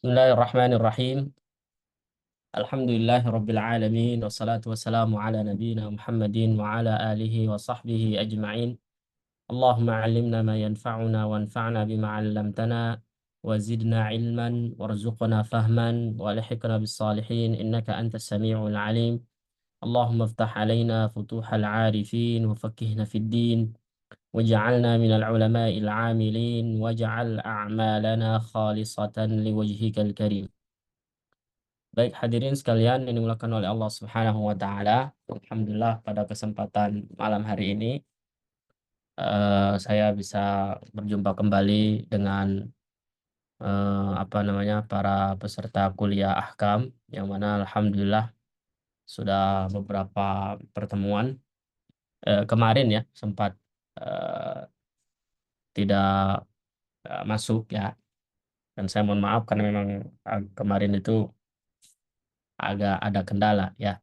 Bismillahirrahmanirrahim. Alhamdulillahirabbil alamin wassalatu wassalamu ala nabiyyina Muhammadin wa ala alihi wa sahbihi ajma'in. Allahumma 'allimna ma yanfa'una wanfa'na bima 'allamtana wa zidna 'ilman warzuqna fahman wa alhiqna bis salihin innaka antas samiul 'alim. Allahumma iftah 'alaina futuhal 'arifin wa faqqihna fid din waj'alna minal 'ulama'il 'amilin waj'al a'malana khalisatan liwajhikal karim. Baik, hadirin sekalian yang dimuliakan oleh Allah Subhanahu wa taala. Alhamdulillah pada kesempatan malam hari ini saya bisa berjumpa kembali dengan para peserta kuliah Ahkam yang mana alhamdulillah sudah beberapa pertemuan kemarin ya sempat eh, tidak masuk ya, dan saya mohon maaf karena memang kemarin itu agak ada kendala ya.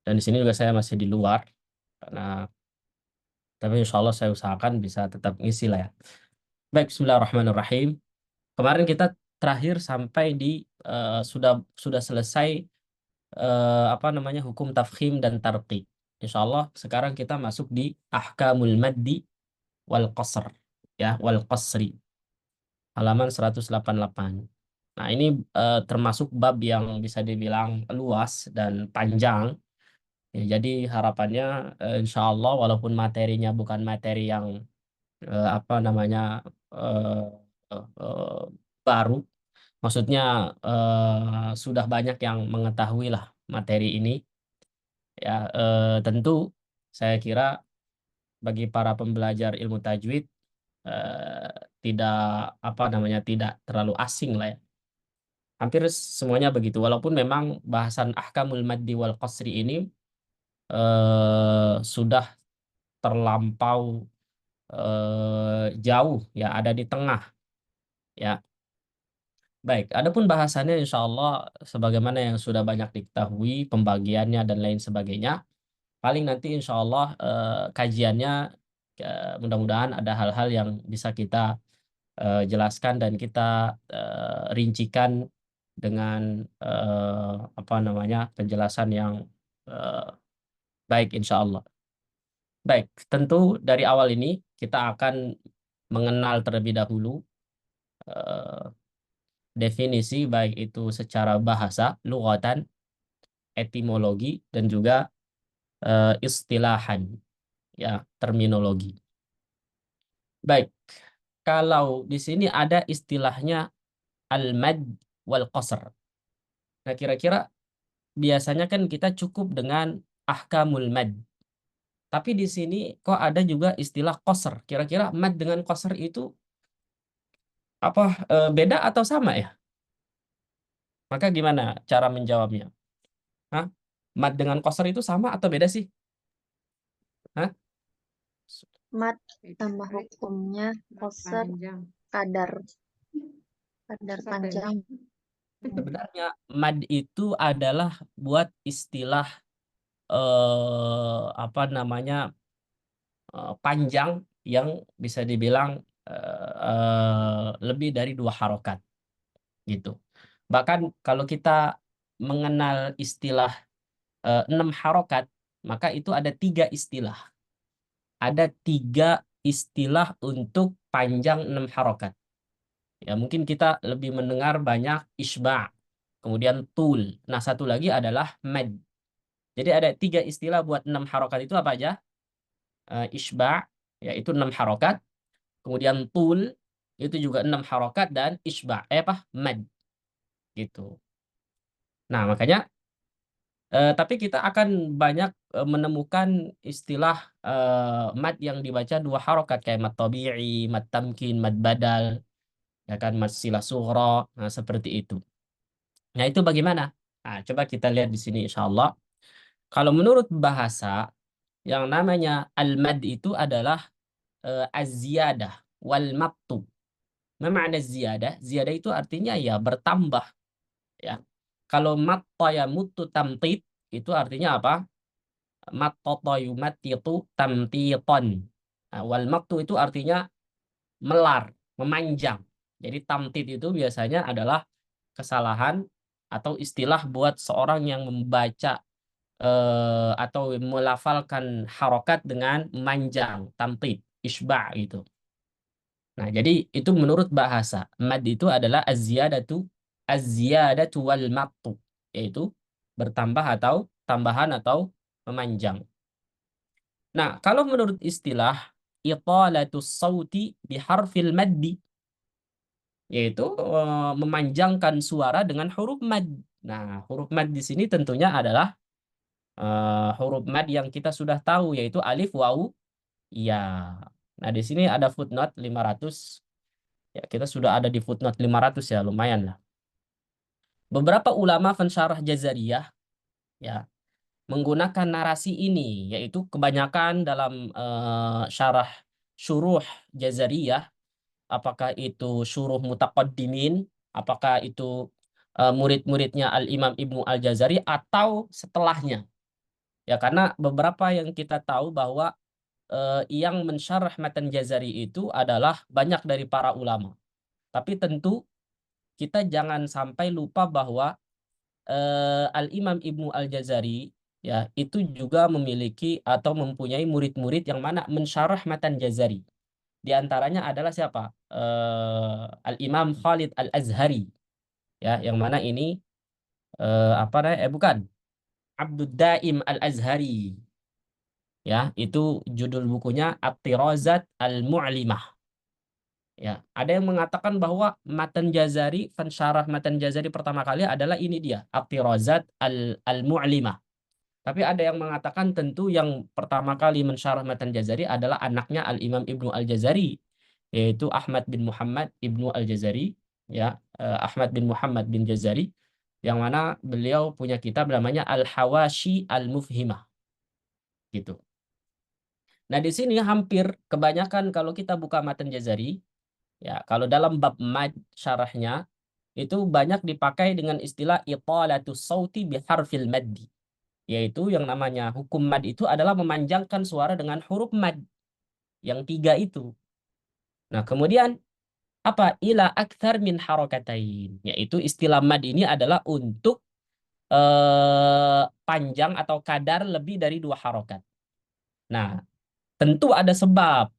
Dan di sini juga saya masih di luar karena, tapi insya Allah saya usahakan bisa tetap ngisi lah ya. Baik, Bismillahirrahmanirrahim. Kemarin kita terakhir sampai di sudah selesai hukum tafkhim dan tarqiq. Insya Allah sekarang kita masuk di ahkamul maddi wal qasr ya, wal qasri, halaman 188. Nah, ini termasuk bab yang bisa dibilang luas dan panjang. Ya, jadi harapannya insya Allah walaupun materinya bukan materi yang eh, apa namanya eh, eh, baru, maksudnya sudah banyak yang mengetahui lah materi ini ya. Tentu saya kira bagi para pembelajar ilmu tajwid eh, tidak tidak terlalu asing lah ya. Hampir semuanya begitu, walaupun memang bahasan ahkamul maddi wal qasri ini sudah terlampau jauh ya, ada di tengah ya. Baik, adapun bahasannya insya Allah sebagaimana yang sudah banyak diketahui pembagiannya dan lain sebagainya. Paling nanti insya Allah kajiannya mudah-mudahan ada hal-hal yang bisa kita jelaskan dan kita rincikan dengan penjelasan yang eh, baik insya Allah. Baik, tentu dari awal ini kita akan mengenal terlebih dahulu eh, definisi baik itu secara bahasa, lughatan, etimologi, dan juga istilahan, ya, terminologi. Baik, kalau di sini ada istilahnya al-mad wal qasr. Nah, kira-kira biasanya kan kita cukup dengan ahkamul mad. Tapi di sini kok ada juga istilah qasr. Kira-kira mad dengan qasr itu beda atau sama ya? Maka gimana cara menjawabnya? Hah? Mad dengan qasr itu sama atau beda sih? Hah? Mat tambah hukumnya qasar kadar panjang. Sebenarnya mad itu adalah buat istilah panjang yang bisa dibilang lebih dari 2 harokat gitu. Bahkan kalau kita mengenal istilah 6 harokat, maka itu ada 3 istilah. Ada 3 istilah untuk panjang 6 harokat. Ya, mungkin kita lebih mendengar banyak isba', kemudian tul. Nah, satu lagi adalah mad. Jadi ada 3 istilah buat 6 harokat itu apa aja? Isba', yaitu 6 harokat. Kemudian tul, itu juga 6 harokat. Dan isba', mad. Gitu. Nah, makanya, tapi kita akan banyak menemukan istilah mad yang dibaca 2 harokat. Kayak mad tabi'i, mad tamkin, mad badal. Ya kan, mad silah sughra. Nah, seperti itu. Nah, itu bagaimana? Nah, coba kita lihat di sini insya Allah. Kalau menurut bahasa, yang namanya al-mad itu adalah az-ziyadah wal maqtu. Memang ziyadah, ziyadah itu artinya ya bertambah ya. Kalau matta ya mutu tamtid itu artinya apa? Matta yumatitu tamtiton. Nah, wal maqtu itu artinya melar, memanjang. Jadi tamtid itu biasanya adalah kesalahan atau istilah buat seorang yang membaca atau melafalkan harokat dengan manjang, tamtid, isba' gitu. Nah, jadi itu menurut bahasa. Mad itu adalah az-ziyadatu wal maqtu, yaitu bertambah atau tambahan atau memanjang. Nah, kalau menurut istilah italatus sauti biharfil maddi, yaitu memanjangkan suara dengan huruf mad. Nah, huruf mad di sini tentunya adalah huruf mad yang kita sudah tahu, yaitu alif, waw, ya. Nah, di sini ada footnote 500. Ya, kita sudah ada di footnote 500 ya, lumayan lah. Beberapa ulama pensyarah Jazariyah ya menggunakan narasi ini, yaitu kebanyakan dalam syarah syuruh Jazariyah, apakah itu syuruh mutaqaddimin, apakah itu murid-muridnya Al-Imam Ibnu Al-Jazari atau setelahnya. Ya, karena beberapa yang kita tahu bahwa yang mensyarah matan Jazari itu adalah banyak dari para ulama. Tapi tentu kita jangan sampai lupa bahwa Al-Imam Ibnu Al-Jazari ya itu juga memiliki atau mempunyai murid-murid yang mana mensyarah matan Jazari. Di antaranya adalah siapa? Al-Imam Khalid Al-Azhari ya, yang mana ini apa namanya? Bukan. Abdud Daim Al-Azhari. Ya, itu judul bukunya At-Tirazat Al-Mu'limah. Ya, ada yang mengatakan bahwa matan Jazari, pensyarah matan Jazari pertama kali adalah ini dia, At-Tirazat Al-Mu'limah. Tapi ada yang mengatakan tentu yang pertama kali mensyarah matan Jazari adalah anaknya Al-Imam Ibnu Al-Jazari, yaitu Ahmad bin Muhammad Ibnu Al-Jazari, ya, Ahmad bin Muhammad bin Jazari, yang mana beliau punya kitab namanya Al-Hawashi Al-Mufhimah, gitu. Nah, di sini hampir kebanyakan kalau kita buka matan Jazari, ya, kalau dalam bab mad syarahnya itu banyak dipakai dengan istilah italatus sauti biharfil maddi, yaitu yang namanya hukum mad itu adalah memanjangkan suara dengan huruf mad yang 3 itu. Nah, kemudian apa? Ila akthar min harokatain, yaitu istilah mad ini adalah untuk panjang atau kadar lebih dari 2 harokat. Nah, tentu ada sebab.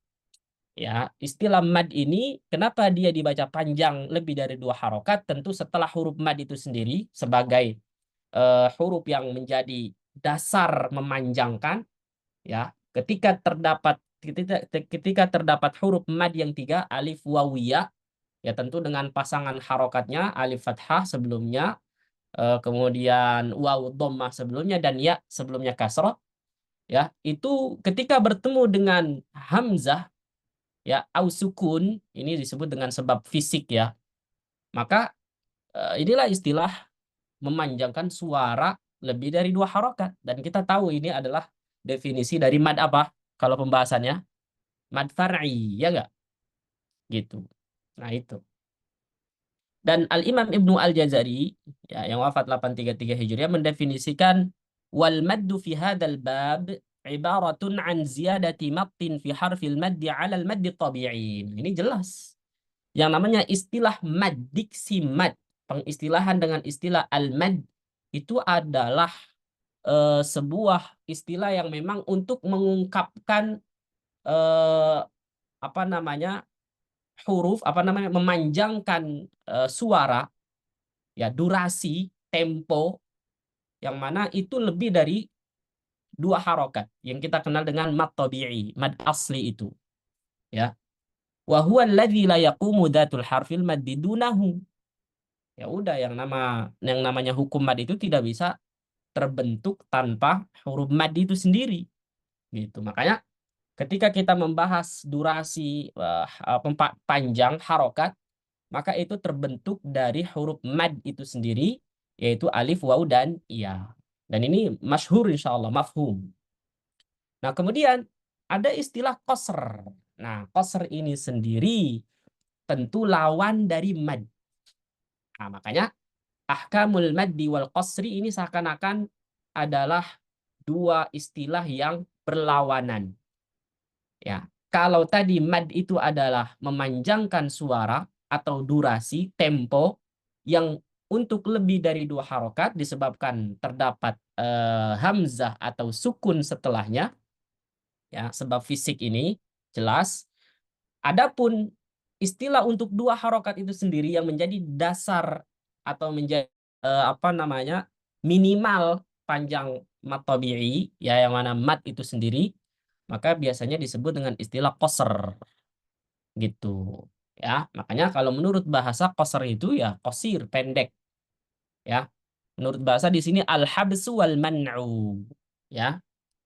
Ya, istilah mad ini kenapa dia dibaca panjang lebih dari 2 harokat? Tentu setelah huruf mad itu sendiri sebagai huruf yang menjadi dasar memanjangkan, ya. Ketika terdapat huruf mad yang 3, alif wawiyah, ya tentu dengan pasangan harokatnya alif fathah sebelumnya, kemudian waw dhammah sebelumnya, dan ya sebelumnya kasrah, ya. Itu ketika bertemu dengan hamzah, ya, au sukun, ini disebut dengan sebab fisik, ya. Maka inilah istilah memanjangkan suara lebih dari 2 harokat. Dan kita tahu ini adalah definisi dari mad apa? Kalau pembahasannya mad far'i, ya enggak? Gitu. Nah, itu. Dan Al-Imam Ibnu Al-Jazari, ya, yang wafat 833 Hijriah, mendefinisikan wal maddu fi hadzal bab ibaratun an ziyadati mattin fi harfil maddi 'ala al-maddi tabi'i. Ini jelas. Yang namanya istilah mad, diksi mad, pengistilahan dengan istilah al-mad itu adalah sebuah istilah yang memang untuk mengungkapkan eh, apa namanya huruf, apa namanya, memanjangkan suara, ya, durasi, tempo, yang mana itu lebih dari 2 harokat yang kita kenal dengan mad tabi'i, mad asli itu, ya. Wa huwa alladzi la yaqumu dzatul harfil maddi dunahu. Ya udah, yang namanya hukum mad itu tidak bisa terbentuk tanpa huruf mad itu sendiri, gitu. Makanya ketika kita membahas durasi panjang harokat, maka itu terbentuk dari huruf mad itu sendiri, yaitu alif, waw, dan ya. Dan ini masyhur insyaallah, mafhum. Nah, kemudian ada istilah qasr. Nah, qasr ini sendiri tentu lawan dari mad. Nah, makanya ahkamul maddi wal qasri ini seakan-akan adalah 2 istilah yang berlawanan. Ya, kalau tadi mad itu adalah memanjangkan suara atau durasi, tempo yang untuk lebih dari 2 harokat disebabkan terdapat hamzah atau sukun setelahnya, ya, sebab fisik ini jelas. Adapun istilah untuk 2 harokat itu sendiri yang menjadi dasar atau menjadi apa namanya, minimal panjang mat tabi'i, ya, yang mana mat itu sendiri, maka biasanya disebut dengan istilah qasr, gitu, ya. Makanya kalau menurut bahasa qasr itu ya qasir, pendek, ya. Menurut bahasa di sini al-habsu wal man'u, ya,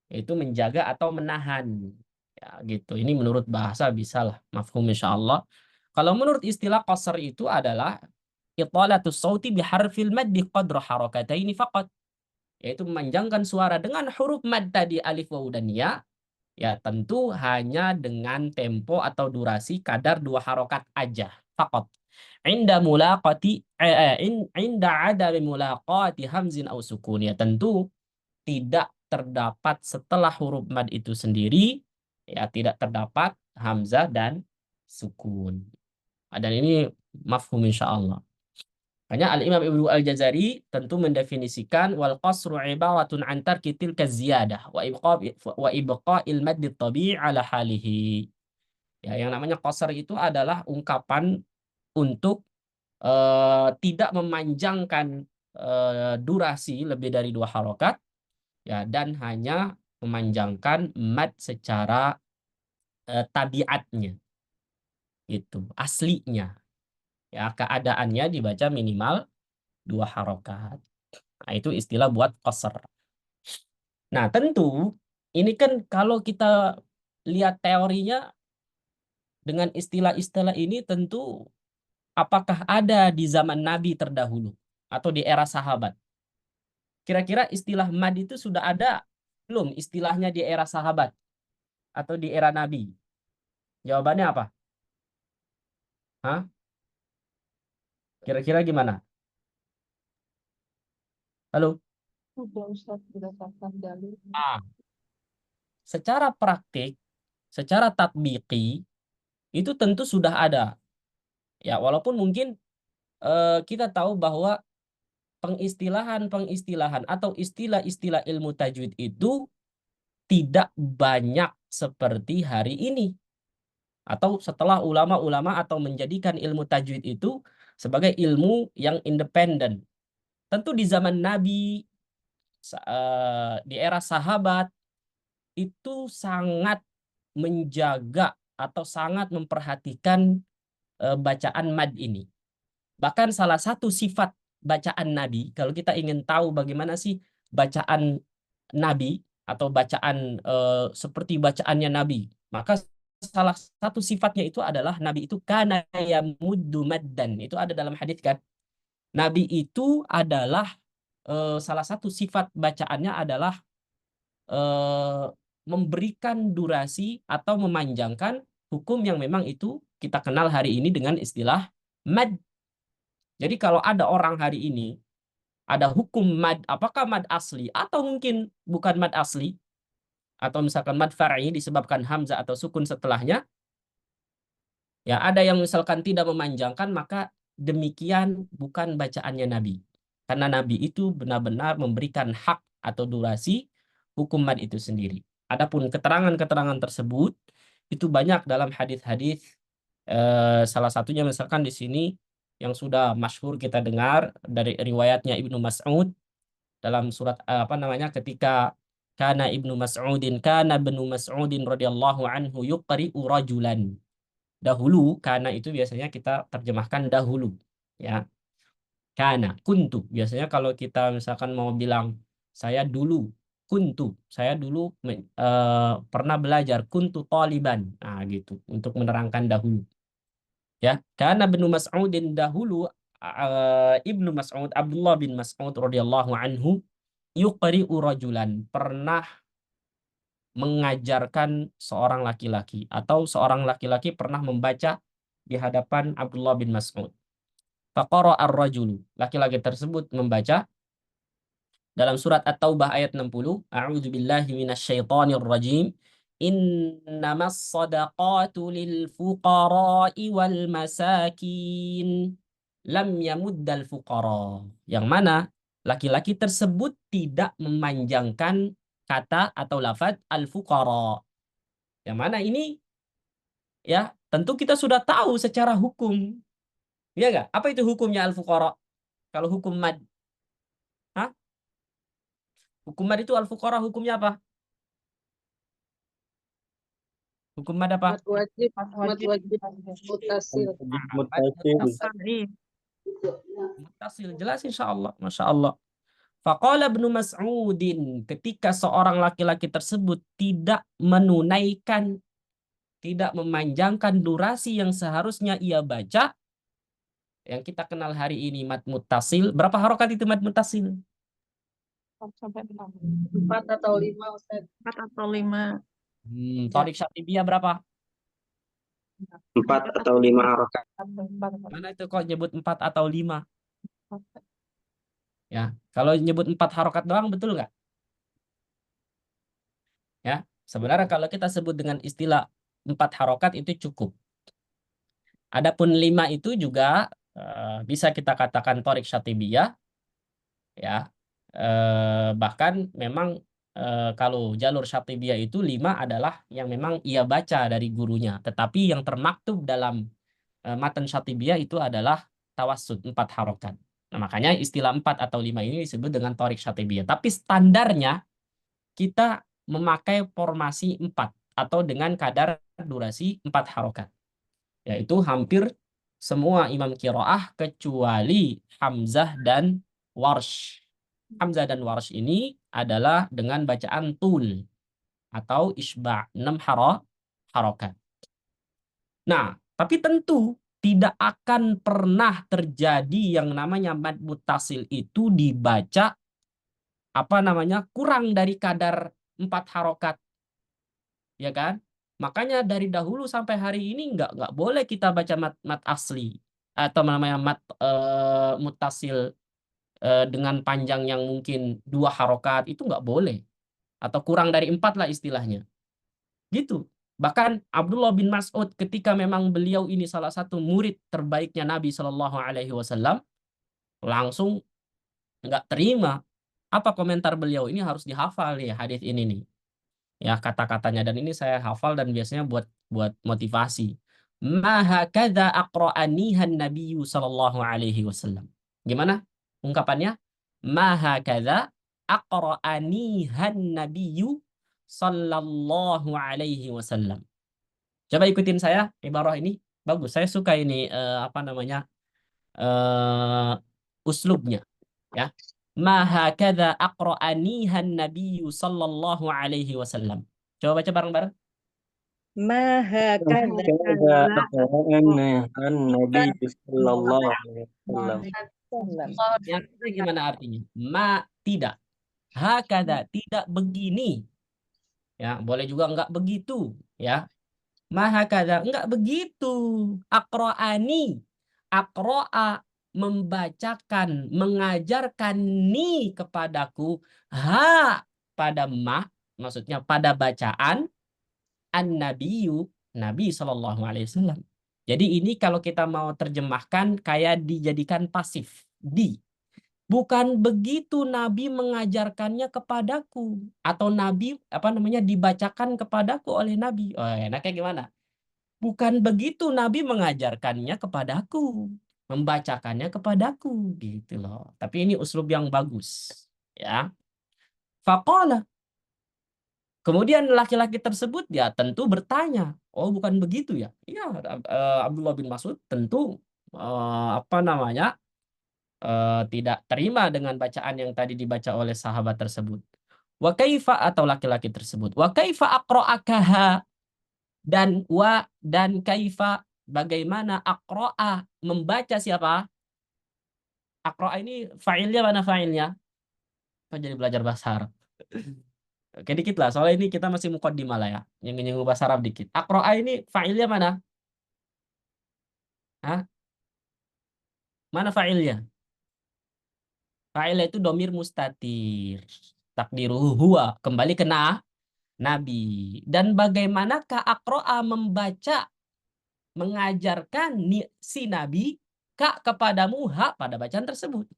itu menjaga atau menahan, ya, gitu. Ini menurut bahasa bisalah mafhum insyaallah. Kalau menurut istilah qasr itu adalah italatus sauti biharfil maddi qadra harakataini faqat, yaitu memanjangkan suara dengan huruf mad tadi alif waw dan ya, ya tentu hanya dengan tempo atau durasi kadar 2 harokat aja, faqat. Inda mulaqati inda adami mulaqati hamzin au sukun, ya tentu tidak terdapat setelah huruf mad itu sendiri, ya tidak terdapat hamzah dan sukun. Dan ini mafhum insyaallah. Makanya Al-Imam Ibnu Al-Jazari tentu mendefinisikan wal qasru ibaratun an tarki tilka ziyadah wa ibqa'il madd tabii ala halihi. Ya, yang namanya qasr itu adalah ungkapan untuk tidak memanjangkan durasi lebih dari 2 harokat, ya, dan hanya memanjangkan mad secara tabiatnya, itu aslinya, ya, keadaannya dibaca minimal 2 harokat. Nah, itu istilah buat qasr. Nah, tentu ini kan kalau kita lihat teorinya dengan istilah-istilah ini, tentu apakah ada di zaman Nabi terdahulu atau di era sahabat? Kira-kira istilah mad itu sudah ada belum istilahnya di era sahabat atau di era Nabi? Jawabannya apa? Hah? Kira-kira gimana? Halo? Sudah Ustaz berdasarkan dalil. Ah, secara praktik, secara tatbiki, itu tentu sudah ada. Ya, walaupun mungkin kita tahu bahwa pengistilahan-pengistilahan atau istilah-istilah ilmu tajwid itu tidak banyak seperti hari ini. Atau setelah ulama-ulama atau menjadikan ilmu tajwid itu sebagai ilmu yang independen. Tentu di zaman Nabi, di era sahabat, itu sangat menjaga atau sangat memperhatikan bacaan mad ini. Bahkan salah satu sifat bacaan Nabi, kalau kita ingin tahu bagaimana sih bacaan Nabi atau bacaan seperti bacaannya Nabi, maka salah satu sifatnya itu adalah Nabi itu kana yamuddu maddan. Itu ada dalam hadis kan. Nabi itu adalah salah satu sifat bacaannya adalah eh, memberikan durasi atau memanjangkan hukum yang memang itu kita kenal hari ini dengan istilah mad. Jadi kalau ada orang hari ini ada hukum mad, apakah mad asli atau mungkin bukan mad asli, atau misalkan mad far'i disebabkan hamzah atau sukun setelahnya, ya ada yang misalkan tidak memanjangkan, maka demikian bukan bacaannya Nabi. Karena Nabi itu benar-benar memberikan hak atau durasi hukum mad itu sendiri. Adapun keterangan-keterangan tersebut itu banyak dalam hadis-hadis. Salah satunya misalkan di sini yang sudah masyhur kita dengar dari riwayatnya Ibnu Mas'ud dalam surat apa namanya, ketika kana Ibnu Mas'udin radhiyallahu anhu yuqri'u rajulan. Dahulu, karena itu biasanya kita terjemahkan dahulu, ya. Kana, kuntu. Biasanya kalau kita misalkan mau bilang saya dulu, kuntu. Saya dulu pernah belajar, kuntu taliban. Nah, gitu. Untuk menerangkan dahulu. Ya, karena Ibnu Mas'udin dahulu, Ibnu Mas'ud, Abdullah bin Mas'ud radhiyallahu anhu yuqri'u rajulan, pernah mengajarkan seorang laki-laki, atau seorang laki-laki pernah membaca di hadapan Abdullah bin Mas'ud. Faqara ar-rajulu, laki-laki tersebut membaca dalam surat At-Taubah ayat 60, A'udzu billahi minasyaitonir rajim. Innamas shadaqatu lil fuqara'i wal masakin. lam yamuddal fuqara. Yang mana laki-laki tersebut tidak memanjangkan kata atau lafaz al-fuqara. Yang mana ini ya tentu kita sudah tahu secara hukum. Iya nggak? Apa itu hukumnya al-fuqara? Kalau hukum mad. Hah? Hukum mad itu al-fuqara hukumnya apa? Hukum mad apa? Mat wajib, mat wajib, mutasil. Mad Mutasil. muttasil. Muttasil. Jelas insya Allah. Masya Allah. Faqala Ibnu Mas'udin, ketika seorang laki-laki tersebut tidak menunaikan, tidak memanjangkan durasi yang seharusnya ia baca, yang kita kenal hari ini mad muttasil. Berapa harokat itu mad muttasil? 4 sampai 6. 4 atau 5, Ustaz. 4 atau 5. Thorik Syatibiyah berapa? 4 atau 5 harokat. Mana itu kok nyebut 4 atau 5? Ya, kalau nyebut 4 harokat doang betul nggak? Ya, sebenarnya kalau kita sebut dengan istilah 4 harokat itu cukup. Adapun 5 itu juga bisa kita katakan Thorik Syatibiyah, ya. Bahkan memang kalau jalur Syatibiyah itu 5 adalah yang memang ia baca dari gurunya. Tetapi yang termaktub dalam matan Syatibiyah itu adalah tawassut 4 harokat. Nah, makanya istilah 4 atau 5 ini disebut dengan Thorik Syatibiyah. Tapi standarnya kita memakai formasi 4 atau dengan kadar durasi 4 harokat. Yaitu hampir semua imam qiraah kecuali Hamzah dan Warsh. Hamzah dan Warsh ini adalah dengan bacaan tul atau isba' 6 harokat. Nah, tapi tentu tidak akan pernah terjadi yang namanya mad muttasil itu dibaca kurang dari kadar 4 harokat, ya kan? Makanya dari dahulu sampai hari ini nggak boleh kita baca mat asli atau namanya mat muttasil dengan panjang yang mungkin 2 harokat itu nggak boleh, atau kurang dari 4 lah istilahnya. Gitu. Bahkan Abdullah bin Mas'ud ketika memang beliau ini salah satu murid terbaiknya Nabi Shallallahu Alaihi Wasallam, langsung nggak terima. Apa komentar beliau? Ini harus dihafal ya hadis ini nih. Ya kata-katanya, dan ini saya hafal dan biasanya buat motivasi. Ma hakadza aqra'anihan Nabiyyu Shallallahu Alaihi Wasallam. Gimana ungkapannya? Ma hakadza aqra'anihan Nabiyyu Sallallahu Alaihi Wasallam. Coba ikutin saya ibarah ini, bagus. Saya suka ini uslubnya. Ya, ma hakadza aqra'anihan Nabiyyu Sallallahu Alaihi Wasallam. Coba baca bareng-bareng. Ma hakadza Kada aqra'ana an-nabi sallallahu alaihi wasallam. Yang itu gimana artinya? Ma tidak. Hakadza tidak begini. Ya, boleh juga enggak begitu, ya. Maha kada, enggak begitu. Aqra'ani. Aqra'a membacakan, mengajarkan ni kepadaku. Ha pada ma, maksudnya pada bacaan an-nabiyyu, Nabi Shallallahu Alaihi Wasallam. Jadi ini kalau kita mau terjemahkan kayak dijadikan pasif. Bukan begitu Nabi mengajarkannya kepadaku, atau Nabi dibacakan kepadaku oleh Nabi. Oh, enaknya gimana? Bukan begitu Nabi mengajarkannya kepadaku, membacakannya kepadaku, gitu loh. Tapi ini uslub yang bagus, ya. Faqala. Kemudian laki-laki tersebut ya tentu bertanya, oh bukan begitu ya? Iya, Abdullah bin Mas'ud tentu tidak terima dengan bacaan yang tadi dibaca oleh sahabat tersebut. Wa kaifa, atau laki-laki tersebut. Wa kaifa aqra'akaha, dan kaifa, bagaimana aqra'a, membaca siapa? Aqra'a ini fa'ilnya mana fa'ilnya? Apa jadi belajar bahasa Arab? Oke, dikit lah, soalnya ini kita masih muqaddimah lah ya. Nyinggung bahasa Arab dikit. Aqra'a ini fa'ilnya mana? Hah? Mana fa'ilnya? Fa'ilnya itu domir mustatir. Takdiruhu huwa. Kembali ke Nabi. Dan bagaimanakah aqra'a membaca, mengajarkan si Nabi ka kepadamu ha pada bacaan tersebut.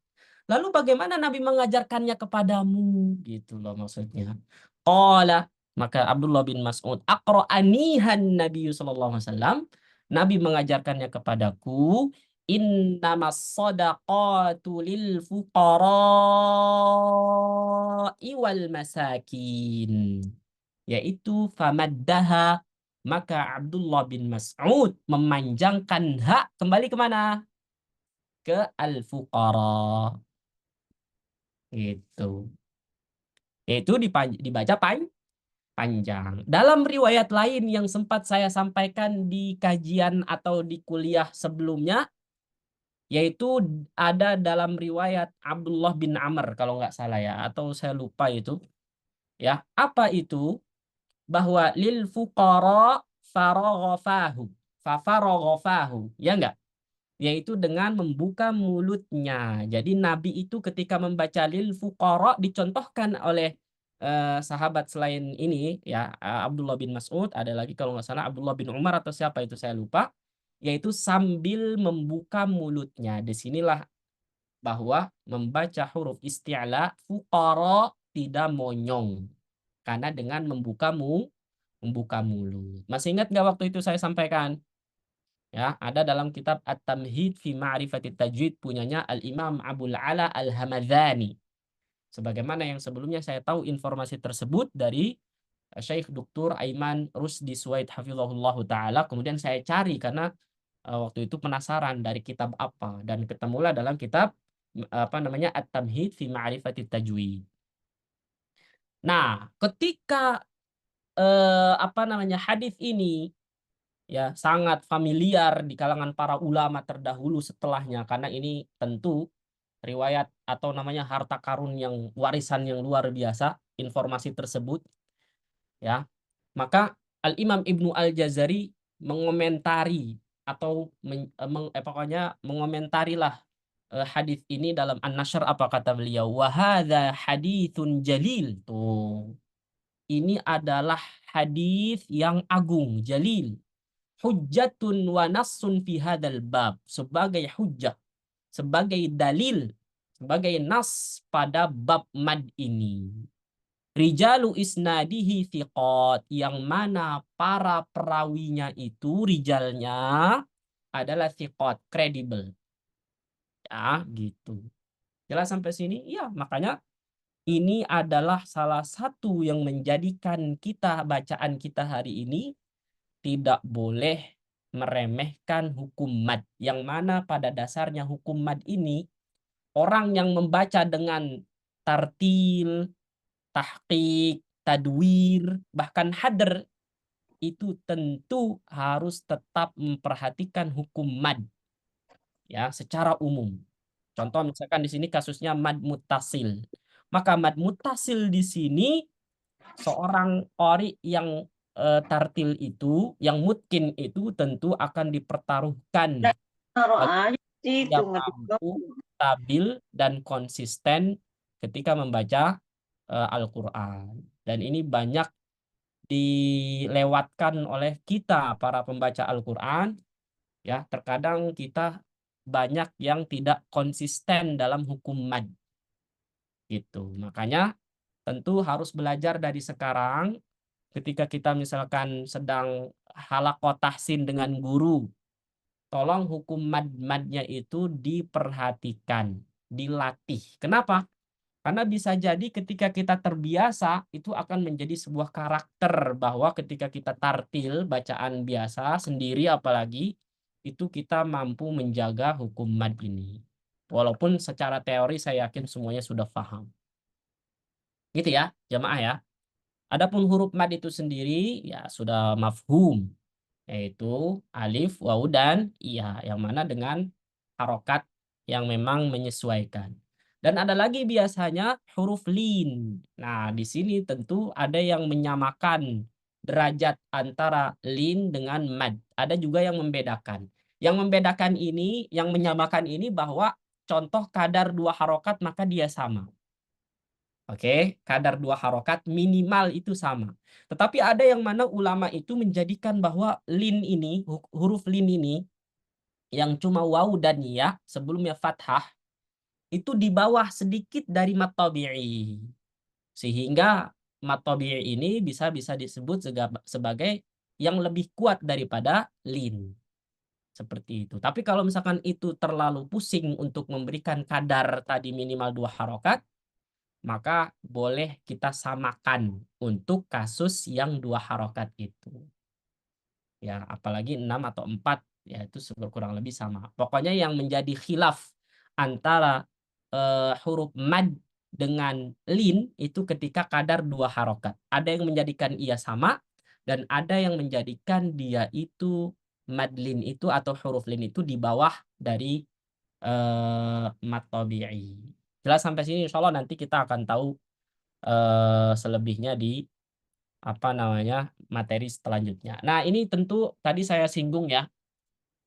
Lalu bagaimana Nabi mengajarkannya kepadamu? Gitu loh maksudnya. Qala, maka Abdullah bin Mas'ud, aqra'anihan Nabi sallallahu alaihi wasallam, Nabi mengajarkannya kepadaku, innamas shadaqatu lil fuqara'i wal masakin. Yaitu famaddaha, maka Abdullah bin Mas'ud memanjangkan hak kembali kemana? Ke al-fuqara. Gitu. Itu dibaca panjang. Dalam riwayat lain yang sempat saya sampaikan di kajian atau di kuliah sebelumnya, yaitu ada dalam riwayat Abdullah bin Amr kalau nggak salah ya, atau saya lupa itu. Ya, apa itu? Bahwa lil fuqara faraghafahu, fafaraghafahu. Ya enggak? Yaitu dengan membuka mulutnya. Jadi Nabi itu ketika membaca lil fuqara dicontohkan oleh sahabat selain ini ya, Abdullah bin Mas'ud, ada lagi kalau nggak salah Abdullah bin Umar atau siapa itu saya lupa, yaitu sambil membuka mulutnya. Disinilah bahwa membaca huruf isti'la fuqara tidak monyong karena dengan membuka mulut. Masih ingat nggak waktu itu saya sampaikan? Ya, ada dalam kitab At-Tamhid fi Ma'rifatit Tajwid punyanya Al-Imam Abul Ala Al-Hamadani. Sebagaimana yang sebelumnya saya tahu informasi tersebut dari Syekh Dr. Aiman Rusdi Suwaid hafizahullah taala. Kemudian saya cari karena waktu itu penasaran dari kitab apa, dan ketemulah dalam kitab apa namanya At-Tamhid fi Ma'rifatit Tajwid. Nah, ketika apa namanya hadis ini ya sangat familiar di kalangan para ulama terdahulu setelahnya, karena ini tentu riwayat atau namanya harta karun yang warisan yang luar biasa informasi tersebut ya. Maka Al-Imam Ibnu Al-Jazari mengomentari atau pokoknya mengomentarilah hadis ini dalam An-Nashr. Apa kata beliau? Wa hadza haditsun jalil. Tuh. Ini adalah hadis yang agung, jalil. Hujjatun wa nassun fi hadzal bab, sebagai hujjah, sebagai dalil, sebagai nas pada bab mad ini. Rijalu isnadihi thiqat, yang mana para perawinya itu rijalnya adalah thiqat, kredibel. Ya, gitu. Jelas sampai sini? Ya, makanya ini adalah salah satu yang menjadikan kita, bacaan kita hari ini tidak boleh meremehkan hukum mad, yang mana pada dasarnya hukum mad ini orang yang membaca dengan tartil, tahqiq, tadwir, bahkan hadr itu tentu harus tetap memperhatikan hukum mad ya secara umum. Contoh misalkan di sini kasusnya mad muttasil. Maka mad muttasil di sini seorang qari yang tartil itu, yang mutkin itu tentu akan dipertaruhkan Taruh bagi aja sih dia itu mampu stabil dan konsisten ketika membaca Al-Quran. Dan ini banyak dilewatkan oleh kita para pembaca Al-Quran ya. Terkadang kita banyak yang tidak konsisten dalam hukum mad gitu. Makanya tentu harus belajar dari sekarang. Ketika kita misalkan sedang halaqah tahsin dengan guru, tolong hukum mad-madnya itu diperhatikan, dilatih. Kenapa? Karena bisa jadi ketika kita terbiasa, itu akan menjadi sebuah karakter bahwa ketika kita tartil, bacaan biasa, sendiri apalagi, itu kita mampu menjaga hukum mad ini. Walaupun secara teori saya yakin semuanya sudah paham. Gitu ya, jamaah ya. Adapun huruf mad itu sendiri ya sudah mafhum, yaitu alif, waw, dan iya, yang mana dengan harokat yang memang menyesuaikan. Dan ada lagi biasanya huruf lin. Nah, di sini tentu ada yang menyamakan derajat antara lin dengan mad. Ada juga yang membedakan. Yang membedakan ini, yang menyamakan ini bahwa contoh kadar 2 harokat maka dia sama. Oke, kadar 2 harokat minimal itu sama. Tetapi ada yang mana ulama itu menjadikan bahwa lin ini, huruf lin ini, yang cuma waw dan ya sebelumnya fathah itu di bawah sedikit dari mat tabi'i. Sehingga mat tabi'i ini bisa disebut sebagai yang lebih kuat daripada lin. Seperti itu. Tapi kalau misalkan itu terlalu pusing untuk memberikan kadar tadi minimal 2 harokat, maka boleh kita samakan untuk kasus yang 2 harokat itu. Ya, apalagi 6 atau 4, ya itu kurang lebih sama. Pokoknya yang menjadi khilaf antara huruf mad dengan lin itu ketika kadar 2 harokat. Ada yang menjadikan ia sama, dan ada yang menjadikan dia itu mad lin itu atau huruf lin itu di bawah dari mat tabi'i. Jelas sampai sini, insya Allah nanti kita akan tahu selebihnya di materi selanjutnya. Nah, ini tentu tadi saya singgung ya,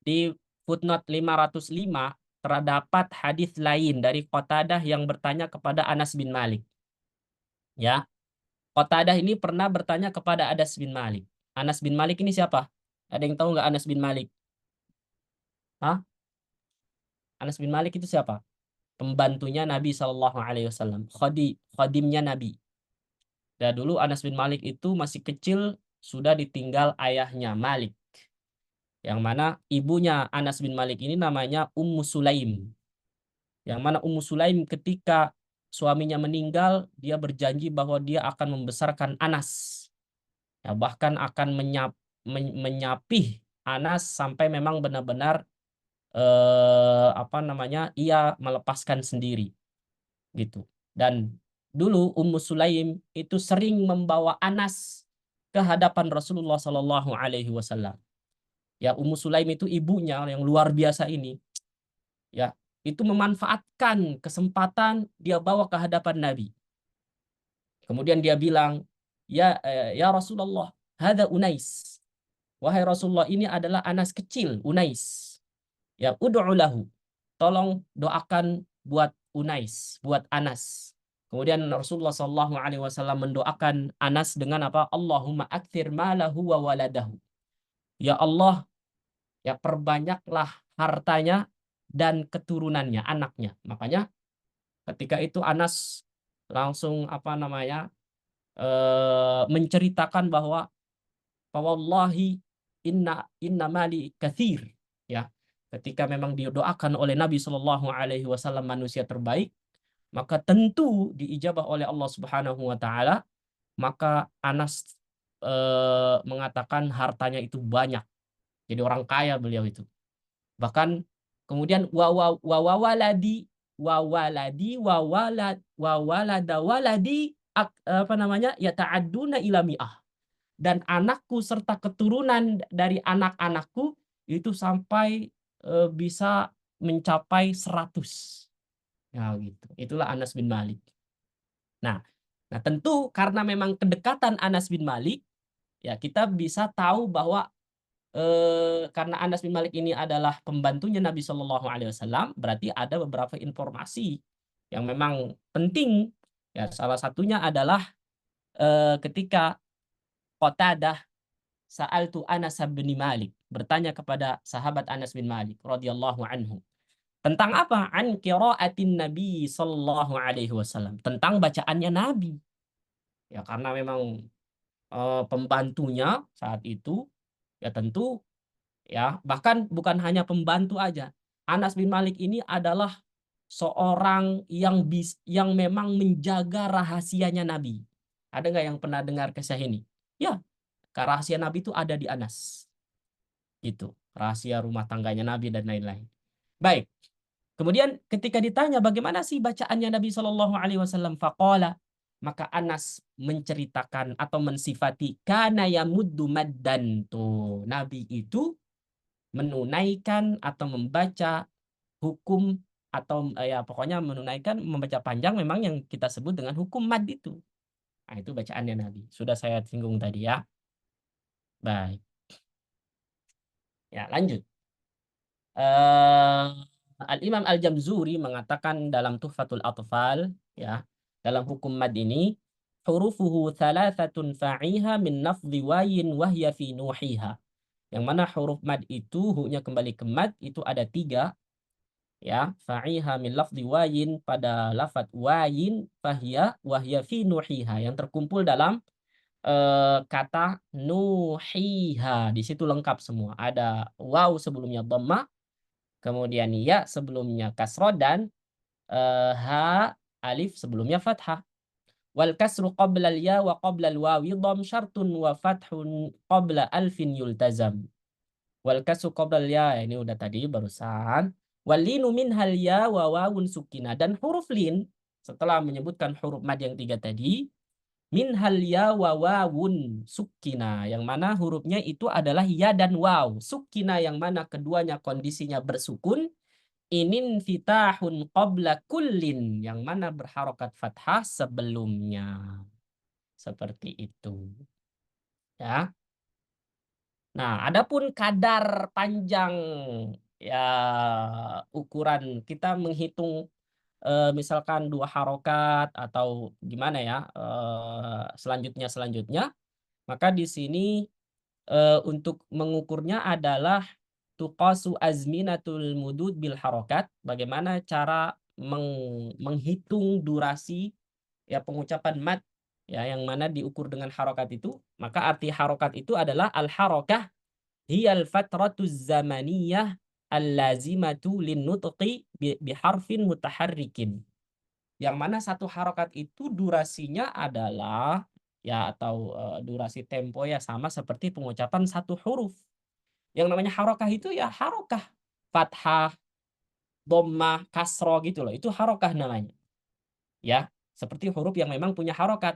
di footnote 505 terdapat hadis lain dari Qatadah yang bertanya kepada Anas bin Malik. Ya, Qatadah ini pernah bertanya kepada Anas bin Malik. Anas bin Malik ini siapa? Ada yang tahu nggak Anas bin Malik? Hah? Anas bin Malik itu siapa? Pembantunya Nabi SAW, khadimnya Nabi. Dan dulu Anas bin Malik itu masih kecil sudah ditinggal ayahnya Malik. Yang mana ibunya Anas bin Malik ini namanya Ummu Sulaim. Yang mana Ummu Sulaim ketika suaminya meninggal, dia berjanji bahwa dia akan membesarkan Anas. Ya, bahkan akan menyapih Anas sampai memang benar-benar ia melepaskan sendiri gitu. Dan dulu Ummu Sulaim itu sering membawa Anas ke hadapan Rasulullah Shallallahu Alaihi Wasallam. Ya, Ummu Sulaim itu ibunya yang luar biasa ini, ya itu memanfaatkan kesempatan dia bawa ke hadapan Nabi. Kemudian dia bilang, ya Rasulullah, hada Unais. Wahai Rasulullah, ini adalah Anas kecil, Unais. Ya, ud'u lahu. Tolong doakan buat Unais, buat Anas. Kemudian Rasulullah SAW mendoakan Anas dengan apa? Allahumma akthir malahu wa waladahu. Ya Allah, ya perbanyaklah hartanya dan keturunannya, anaknya. Makanya ketika itu Anas langsung menceritakan bahwa wallahi inna mali kathir. Ya, ketika memang didoakan oleh Nabi Shallallahu Alaihi Wasallam manusia terbaik, maka tentu diijabah oleh Allah Subhanahu Wa Taala. Maka Anas mengatakan hartanya itu banyak, jadi orang kaya beliau itu. Bahkan kemudian wawaladi ya ta'adduna ila mi'ah. Dan anakku serta keturunan dari anak-anakku itu sampai bisa mencapai 100. Ya gitu. Itulah Anas bin Malik. Nah, tentu karena memang kedekatan Anas bin Malik, ya kita bisa tahu bahwa karena Anas bin Malik ini adalah pembantunya Nabi Shallallahu Alaihi Wasallam, berarti ada beberapa informasi yang memang penting. Ya, salah satunya adalah ketika Qatadah sa'altu Anas bin Malik, bertanya kepada sahabat Anas bin Malik radhiyallahu anhu tentang apa? An qiraatin Nabi Shallallahu Alaihi Wasallam, tentang bacaannya Nabi. Ya, karena memang pembantunya saat itu, ya tentu, ya bahkan bukan hanya pembantu aja. Anas bin Malik ini adalah seorang yang memang menjaga rahasianya Nabi. Ada nggak yang pernah dengar kisah ini? Ya, rahasia Nabi itu ada di Anas. Gitu, rahasia rumah tangganya Nabi dan lain-lain. Baik. Kemudian ketika ditanya bagaimana sih bacaannya Nabi Shallallahu Alaihi Wasallam, faqala, maka Anas menceritakan atau mensifati kana yamuddu maddan. Tuh, Nabi itu menunaikan atau membaca hukum atau ya pokoknya menunaikan membaca panjang memang yang kita sebut dengan hukum mad itu. Nah, itu bacaannya Nabi. Sudah saya singgung tadi ya. Baik. Ya, lanjut. Al-Imam Al-Jamzuri mengatakan dalam Tuhfatul Atfal, ya, dalam hukum mad ini, hurufuhu thalathatun fa'iha min nafdhi wayin wahya fi nuhiha. Yang mana huruf mad itu hu-nya kembali ke mad itu ada 3, ya. Fa'iha min lafzi wayin, pada lafaz wayin, fahiya wahya fi nuhiha, yang terkumpul dalam kata nuhiha. Di situ lengkap semua. Ada waw sebelumnya dhammah, kemudian ya sebelumnya kasrah, dan ha alif sebelumnya fathah. Wal kasru qabla al ya wa qabla al wawi dham syartun wa fathun qabla alfin yultazam. Wal kasru qabla al ya, ini udah tadi barusan. Wal linu min hal ya wa wawun sukina, dan huruf lin setelah menyebutkan huruf mad yang 3 tadi, min hal ya wa wawun sukina, yang mana hurufnya itu adalah ya dan waw. Sukina yang mana keduanya kondisinya bersukun. Inin fitahun qabla kullin, yang mana berharokat fathah sebelumnya. Seperti itu. Ya. Nah, adapun kadar panjang, ya, ukuran kita menghitung misalkan 2 harokat atau gimana ya, selanjutnya, maka di sini untuk mengukurnya adalah tuqasu azminatul mudud bil harokat. Bagaimana cara menghitung durasi, ya, pengucapan mad, ya, yang mana diukur dengan harokat itu. Maka arti harokat itu adalah al harokah hiyal fatratuz zamaniyah al-lazimatu linnutqi biharfin mutaharrikin. Yang mana satu harokat itu durasinya adalah, ya, atau durasi tempo ya sama seperti pengucapan satu huruf. Yang namanya harokah itu ya harokah fathah, dhammah, kasroh gitu loh. Itu harokah namanya. Ya, seperti huruf yang memang punya harokat.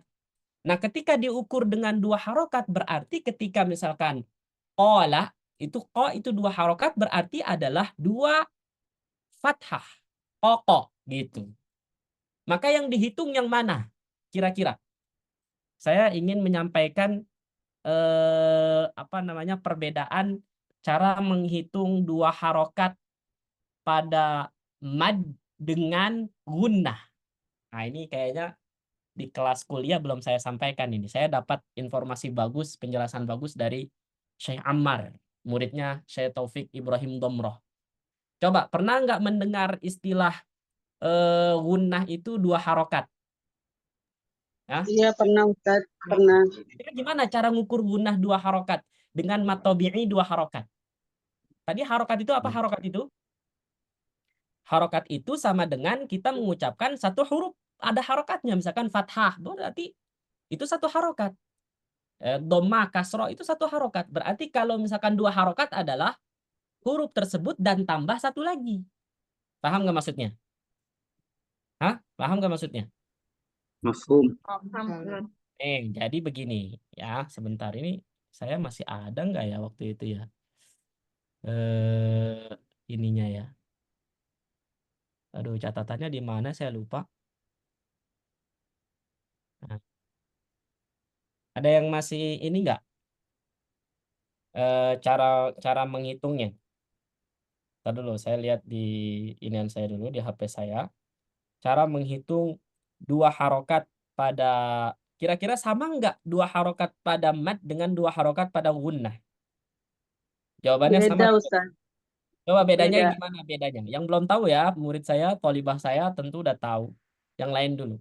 Nah, ketika diukur dengan 2 harokat, berarti ketika misalkan qala, itu qa itu 2 harokat, berarti adalah 2 fathah. Qoko gitu. Maka yang dihitung yang mana? Kira-kira. Saya ingin menyampaikan perbedaan cara menghitung 2 harokat pada mad dengan gunnah. Nah, ini kayaknya di kelas kuliah belum saya sampaikan ini. Saya dapat informasi bagus, penjelasan bagus dari Syekh Ammar, muridnya Syekh Taufik Ibrahim Domroh. Coba, pernah nggak mendengar istilah gunnah itu 2 harokat? Ya? Iya pernah Ustaz, pernah. Gimana cara ngukur gunnah 2 harokat dengan mad tabi'i 2 harokat? Tadi harokat itu apa harokat itu? Harokat itu sama dengan kita mengucapkan satu huruf ada harokatnya, misalkan fathah, berarti itu satu harokat. Dhammah, kasroh itu satu harokat. Berarti kalau misalkan 2 harokat adalah huruf tersebut dan tambah satu lagi. Paham nggak maksudnya? Hah? Paham nggak maksudnya? Mafhum. Jadi begini ya, sebentar ini saya masih ada nggak ya waktu itu ya? Ininya ya. Aduh, catatannya di mana saya lupa. Nah, ada yang masih ini nggak? Cara menghitungnya. Ntar dulu, saya lihat di inian saya dulu, di HP saya. Cara menghitung 2 harokat pada, kira-kira sama nggak 2 harokat pada mad dengan 2 harokat pada gunnah? Jawabannya sama. Beda Ustaz. Coba bedanya Beda. gimana bedanya? Yang belum tahu ya, murid saya, thalibah saya tentu udah tahu. Yang lain dulu.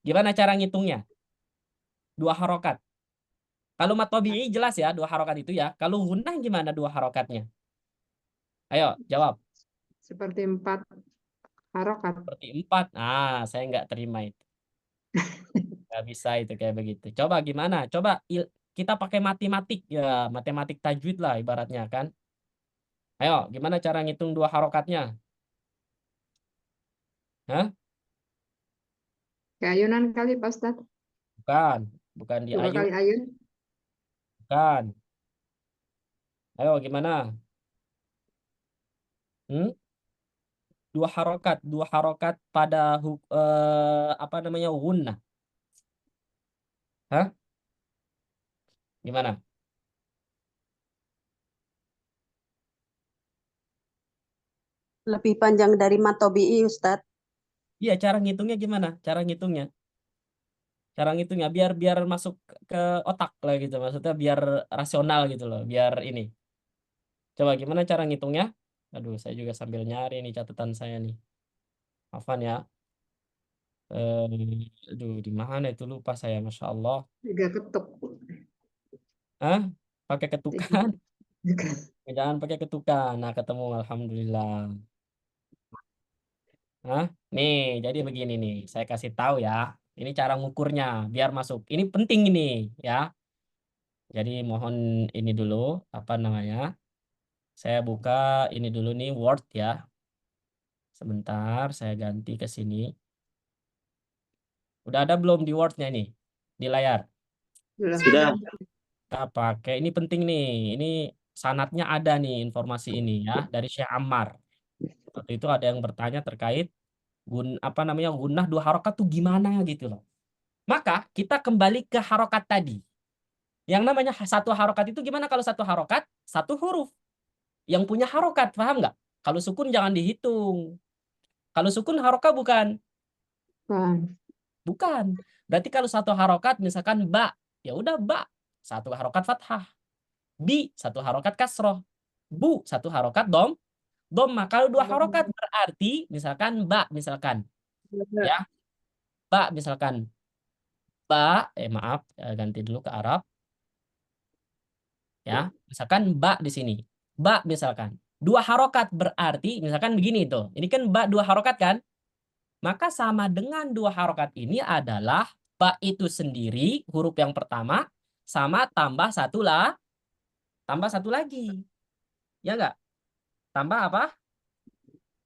Gimana cara ngitungnya? 2 harokat. Kalau mad tabi'i jelas ya 2 harokat itu ya. Kalau gunnah gimana 2 harokatnya? Ayo, jawab. Seperti 4 harokat. Seperti 4. Saya nggak terima itu. Nggak bisa itu kayak begitu. Coba gimana? Coba kita pakai matematik ya, matematik tajwid lah ibaratnya kan. Ayo, gimana cara ngitung 2 harokatnya? Hah? Kayak ayunan kali Pak Ustadz. Bukan, bukan di 2 ayun, kali ayun. bukan. Ayo gimana? 2 harokat pada gunnah. Hah? Gimana? Lebih panjang dari matobi'i Ustadz. Iya, cara ngitungnya gimana? Cara ngitungnya biar masuk ke otak lah gitu. Maksudnya biar rasional gitu loh, biar ini. Coba gimana cara ngitungnya? Aduh, saya juga sambil nyari nih catatan saya nih. Maafan ya. Aduh, di mana itu lupa saya, Masya Allah. 3 ketuk. Hah? Pakai ketukan? Tiga. Jangan pakai ketukan. Nah, ketemu. Alhamdulillah. Hah? Nih, jadi begini nih. Saya kasih tahu ya. Ini cara ngukurnya biar masuk. Ini penting ini ya. Jadi mohon ini dulu, apa namanya? Saya buka ini dulu nih Word ya. Sebentar, saya ganti ke sini. Udah ada belum di Word-nya nih? Di layar. Belum. Sudah. Kita pakai, ini penting nih. Ini sanadnya ada nih informasi ini ya dari Syekh Ammar. Waktu itu ada yang bertanya terkait apa namanya gunnah 2 harokat tuh gimana gitu loh. Maka kita kembali ke harokat tadi. Yang namanya satu harokat itu gimana kalau satu harokat? Satu huruf. Yang punya harokat, paham nggak? Kalau sukun jangan dihitung. Kalau sukun harokat bukan? Paham. Bukan. Berarti kalau satu harokat misalkan ba, ya udah ba. Satu harokat fathah. Bi, satu harokat kasroh. Bu, satu harokat dom. Kalau 2 harokat berarti misalkan ba, misalkan. Ya, ba misalkan. Ba, maaf, ganti dulu ke Arab. Ya, misalkan ba di sini. Ba misalkan. 2 harokat berarti misalkan begini tuh. Ini kan ba 2 harokat kan? Maka sama dengan 2 harokat ini adalah ba itu sendiri huruf yang pertama sama tambah satu lah, tambah satu lagi. Ya enggak? Tambah apa?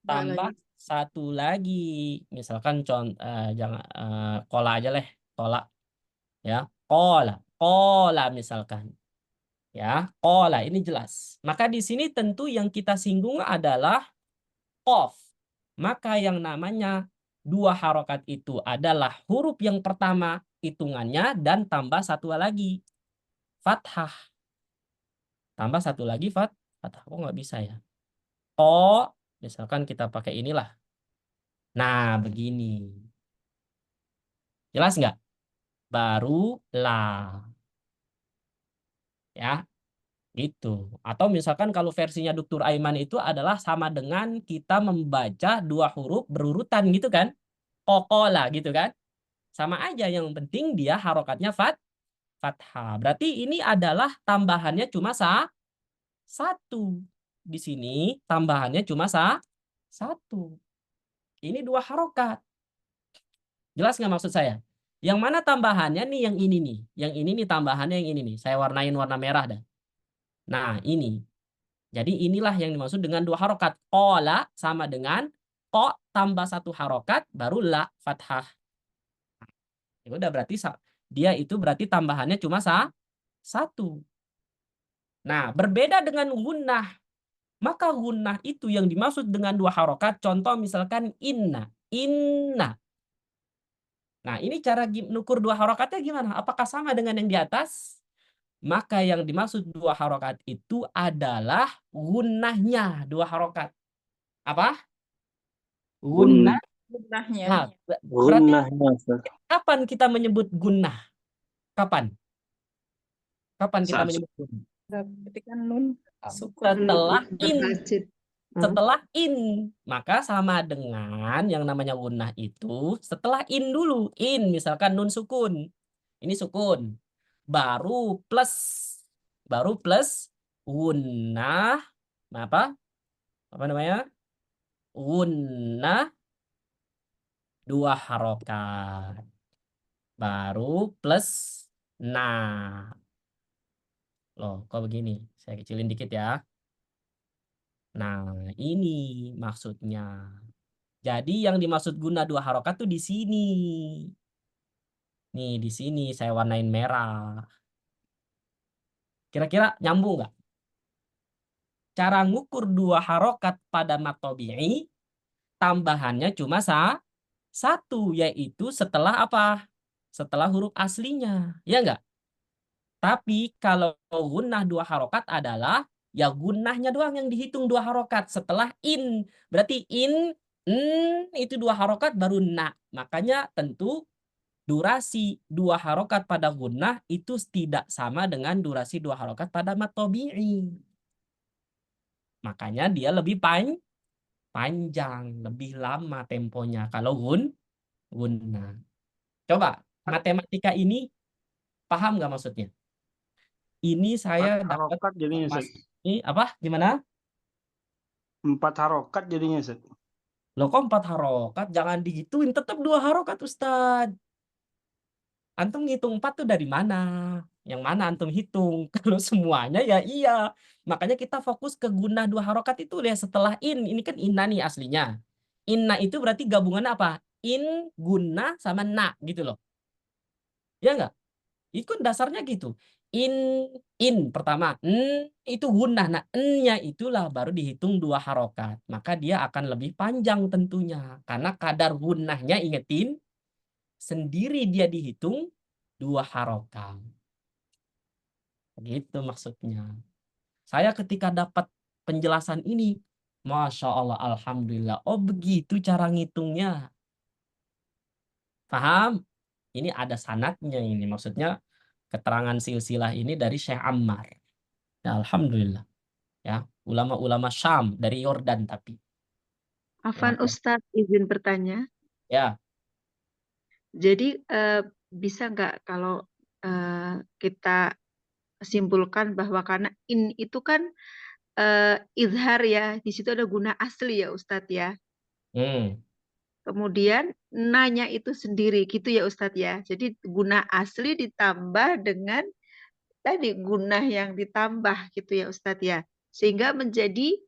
Tambah satu lagi. Misalkan jangan kola aja lah, kola. Ya, kola misalkan. Ya, kola ini jelas. Maka di sini tentu yang kita singgung adalah qaf. Maka yang namanya 2 harokat itu adalah huruf yang pertama hitungannya dan tambah satu lagi fathah. Tambah satu lagi fathah. Oh nggak bisa ya. Oh, misalkan kita pakai inilah. Nah, begini. Jelas nggak? Baru la. Ya, gitu. Atau misalkan kalau versinya Dr. Aiman itu adalah sama dengan kita membaca 2 huruf berurutan gitu kan. Kokola gitu kan. Sama aja, yang penting dia harokatnya fathah. Berarti ini adalah tambahannya cuma satu. Di sini tambahannya cuma satu. Ini 2 harokat. Jelas nggak maksud saya? Yang mana tambahannya nih yang ini nih. Yang ini nih tambahannya yang ini nih. Saya warnain warna merah dah. Nah ini. Jadi inilah yang dimaksud dengan 2 harokat. Qola sama dengan ko tambah 1 harokat baru la fathah. Ya udah berarti dia itu berarti tambahannya cuma satu. Nah, berbeda dengan gunnah. Maka gunnah itu yang dimaksud dengan 2 harokat. Contoh misalkan inna. Inna. Nah, ini cara nukur 2 harokatnya gimana? Apakah sama dengan yang di atas? Maka yang dimaksud 2 harokat itu adalah gunnahnya 2 harokat. Apa? Gunnah. Gunnahnya. Nah, berarti Gunnahnya, Ustaz. kapan kita menyebut gunnah? Kapan? Kapan kita Saat- menyebut gunnah? Ketika nun Setelah in. Bertajid. Setelah in. Maka sama dengan yang namanya gunnah itu setelah in dulu. In misalkan nun sukun. Ini sukun. Baru plus gunnah apa namanya, gunnah 2 harokat baru plus nah. Loh kok begini, saya kecilin dikit ya. Nah ini maksudnya. Jadi yang dimaksud gunnah 2 harokat tuh di sini. Nih di sini saya warnain merah. Kira-kira nyambung nggak? Cara ngukur 2 harokat pada mad tabi'i, tambahannya cuma satu, yaitu setelah apa? Setelah huruf aslinya. Ya enggak? Tapi kalau gunnah 2 harokat adalah ya gunnahnya doang yang dihitung 2 harokat. Setelah in. Berarti in, itu 2 harokat baru na. Makanya tentu durasi 2 harokat pada gunnah itu tidak sama dengan durasi 2 harokat pada mad tabi'i. Makanya dia lebih panjang, lebih lama temponya kalau gunnah. Coba matematika ini paham nggak maksudnya? Ini saya dapat harokat jadinya, Ustaz. ini apa? Gimana? 4 harokat jadinya, Ustaz. Loh kok 4 harokat? Jangan digituin, tetap 2 harokat Ustaz. Antum ngitung 4 tuh dari mana? Yang mana antum hitung? Kalau semuanya ya iya. Makanya kita fokus ke gunnah 2 harokat itu ya setelah in. Ini kan inna nih aslinya. Inna itu berarti gabungan apa? In, gunnah, sama na gitu loh. Ya enggak? Itu kan dasarnya gitu. In pertama, itu gunnah. Nah, n-nya itulah baru dihitung 2 harokat. Maka dia akan lebih panjang tentunya. Karena kadar gunnahnya ingetin, sendiri dia dihitung 2 harokat. Gitu maksudnya. Saya ketika dapat penjelasan ini, Masya Allah, Alhamdulillah. Oh begitu cara ngitungnya. Paham? Ini ada sanadnya ini. Maksudnya keterangan silsilah ini dari Syekh Ammar. Ya, Alhamdulillah. Ya, ulama-ulama Syam dari Yordan tapi. Afan Ya. Ustadz, izin bertanya. Ya, Jadi bisa nggak kalau kita simpulkan bahwa karena in itu kan izhar ya, di situ ada guna asli ya Ustadz ya. Kemudian nanya itu sendiri gitu ya Ustadz ya. Jadi guna asli ditambah dengan tadi guna yang ditambah gitu ya Ustadz ya. Sehingga menjadi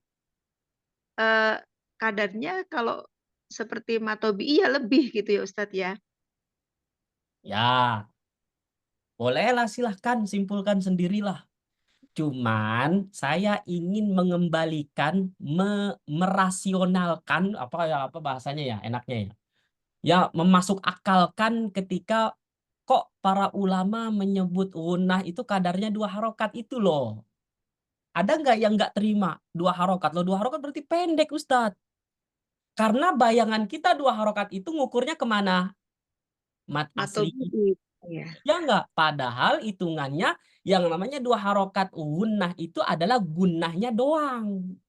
kadarnya kalau seperti matobi ya lebih gitu ya Ustadz ya. ya. Bolehlah silahkan simpulkan sendirilah. Cuman saya ingin mengembalikan, merasionalkan apa bahasanya ya enaknya ya. Ya memasuk akalkan ketika kok para ulama menyebut gunnah itu kadarnya 2 harokat itu loh. Ada nggak yang nggak terima 2 harokat? Loh 2 harokat berarti pendek Ustadz. Karena bayangan kita 2 harokat itu ngukurnya kemana? Mat asli. Matobi. Ya. Ya enggak? Padahal hitungannya yang namanya 2 harokat gunnah itu adalah gunnahnya doang.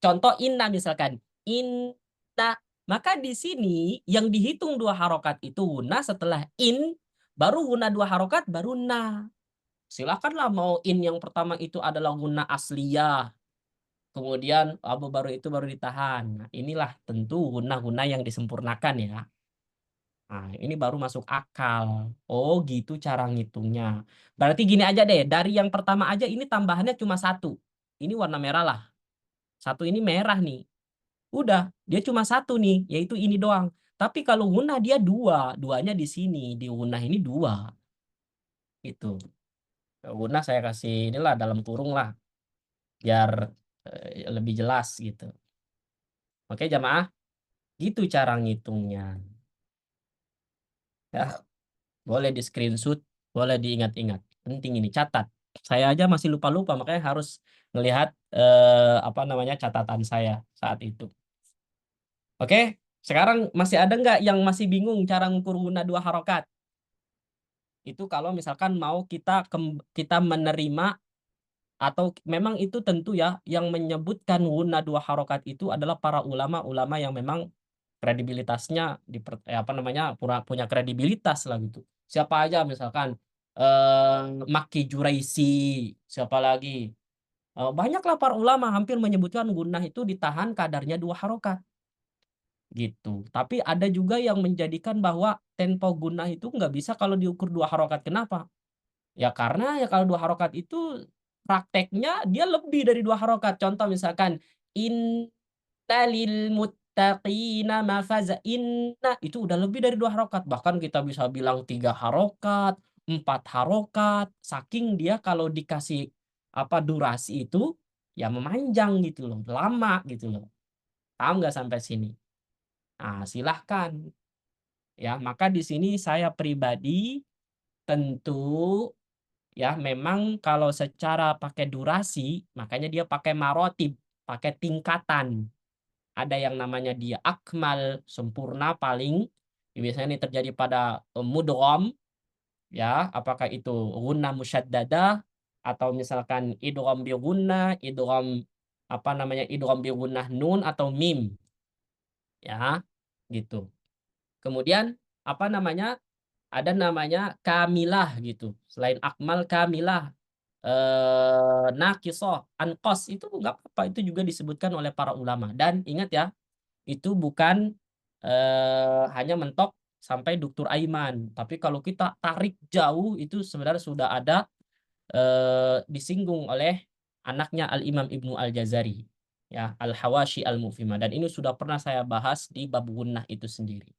Contoh inna misalkan. Inna. Maka di sini yang dihitung 2 harokat itu gunnah setelah in, baru gunnah 2 harokat, baru na. Silakanlah mau in yang pertama itu adalah gunnah asliyah. Kemudian baru itu baru ditahan. Nah, inilah tentu gunnah-gunnah yang disempurnakan ya. Nah, ini baru masuk akal. Oh, gitu cara ngitungnya. Berarti gini aja deh, dari yang pertama aja ini tambahannya cuma 1. Ini warna merah lah. 1 ini merah nih. Udah, dia cuma 1 nih, yaitu ini doang. Tapi kalau gunnah dia 2, 2-nya di sini, di gunnah ini 2. Gitu. Gunnah saya kasih inilah dalam kurung lah. Biar lebih jelas gitu. Oke, jamaah. Gitu cara ngitungnya. Ya, boleh di screenshot, boleh diingat-ingat. Penting ini, catat. Saya aja masih lupa-lupa, makanya harus melihat apa namanya catatan saya saat itu. Oke, sekarang masih ada nggak yang masih bingung cara ngukur guna 2 harokat? Itu kalau misalkan mau kita menerima atau memang itu tentu ya yang menyebutkan guna 2 harokat itu adalah para ulama-ulama yang memang kredibilitasnya apa namanya punya kredibilitas lah gitu. Siapa aja misalkan Makki Juraisi, siapa lagi? Banyaklah para ulama hampir menyebutkan gunnah itu ditahan kadarnya 2 harokat. Gitu. Tapi ada juga yang menjadikan bahwa tempo gunnah itu nggak bisa kalau diukur 2 harokat. Kenapa? Ya karena ya kalau 2 harokat itu prakteknya dia lebih dari 2 harokat. Contoh misalkan innalil muttaqina mafaza, inna itu udah lebih dari 2 harokat. Bahkan kita bisa bilang 3 harokat, 4 harokat. Saking dia kalau dikasih apa durasi itu ya memanjang gitu loh, lama gitu loh. Paham nggak sampai sini? Nah, silahkan. Ya, maka di sini saya pribadi tentu ya memang kalau secara pakai durasi, makanya dia pakai marotib, pakai tingkatan. Ada yang namanya dia akmal, sempurna paling. Biasanya ini terjadi pada mudgham, ya, apakah itu gunnah musyaddadah atau misalkan idgham bi gunnah, idgham apa namanya idgham bi gunnah nun atau mim. Ya, gitu. Kemudian apa namanya? Ada namanya kamilah gitu. Selain akmal kamilah, naqisoh, anqos itu nggak apa-apa, itu juga disebutkan oleh para ulama. Dan ingat ya, itu bukan hanya mentok sampai Dr. Aiman, tapi kalau kita tarik jauh itu sebenarnya sudah ada disinggung oleh anaknya Al-Imam Ibnu Al-Jazari, ya, Al-Hawashi Al-Mufhimah, dan ini sudah pernah saya bahas di bab gunnah itu sendiri.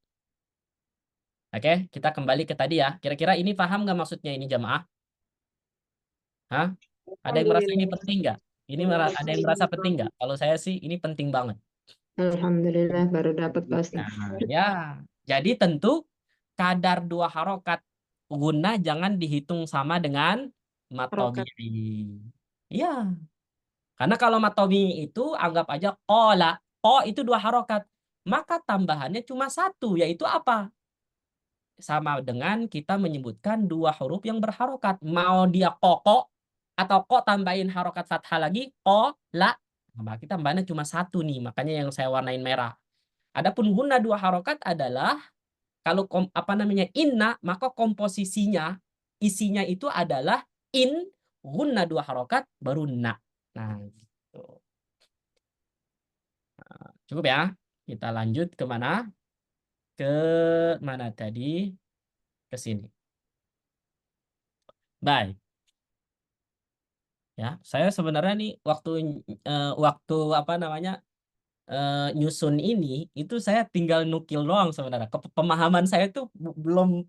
Oke, kita kembali ke tadi ya. Kira-kira ini paham nggak maksudnya ini jamaah? Hah? Ada yang merasa ini Alhamdulillah. penting nggak? Ini ada yang merasa penting nggak? Kalau saya sih ini penting banget. Alhamdulillah baru dapat Pak Ustaz. Nah, ya. Jadi tentu kadar 2 harokat gunnah jangan dihitung sama dengan mad Harokat. tabi'i. Iya. Karena kalau mad tabi'i itu anggap aja qala. Qa itu 2 harokat. Maka tambahannya cuma 1, yaitu apa? Sama dengan kita menyebutkan 2 huruf yang berharokat. Mau dia koko atau kok tambahin harokat fathah lagi, la. Nah, kita tambahannya cuma 1 nih, makanya yang saya warnain merah. Adapun gunnah 2 harokat adalah kalau apa namanya inna, maka komposisinya, isinya itu adalah in, gunnah 2 harokat, baru na. Nah, gitu. Nah, cukup ya. Kita lanjut ke mana? Ke mana tadi? Ke sini. Baik. Ya, saya sebenarnya nih waktu apa namanya nyusun ini itu saya tinggal nukil doang sebenarnya. Pemahaman saya tuh belum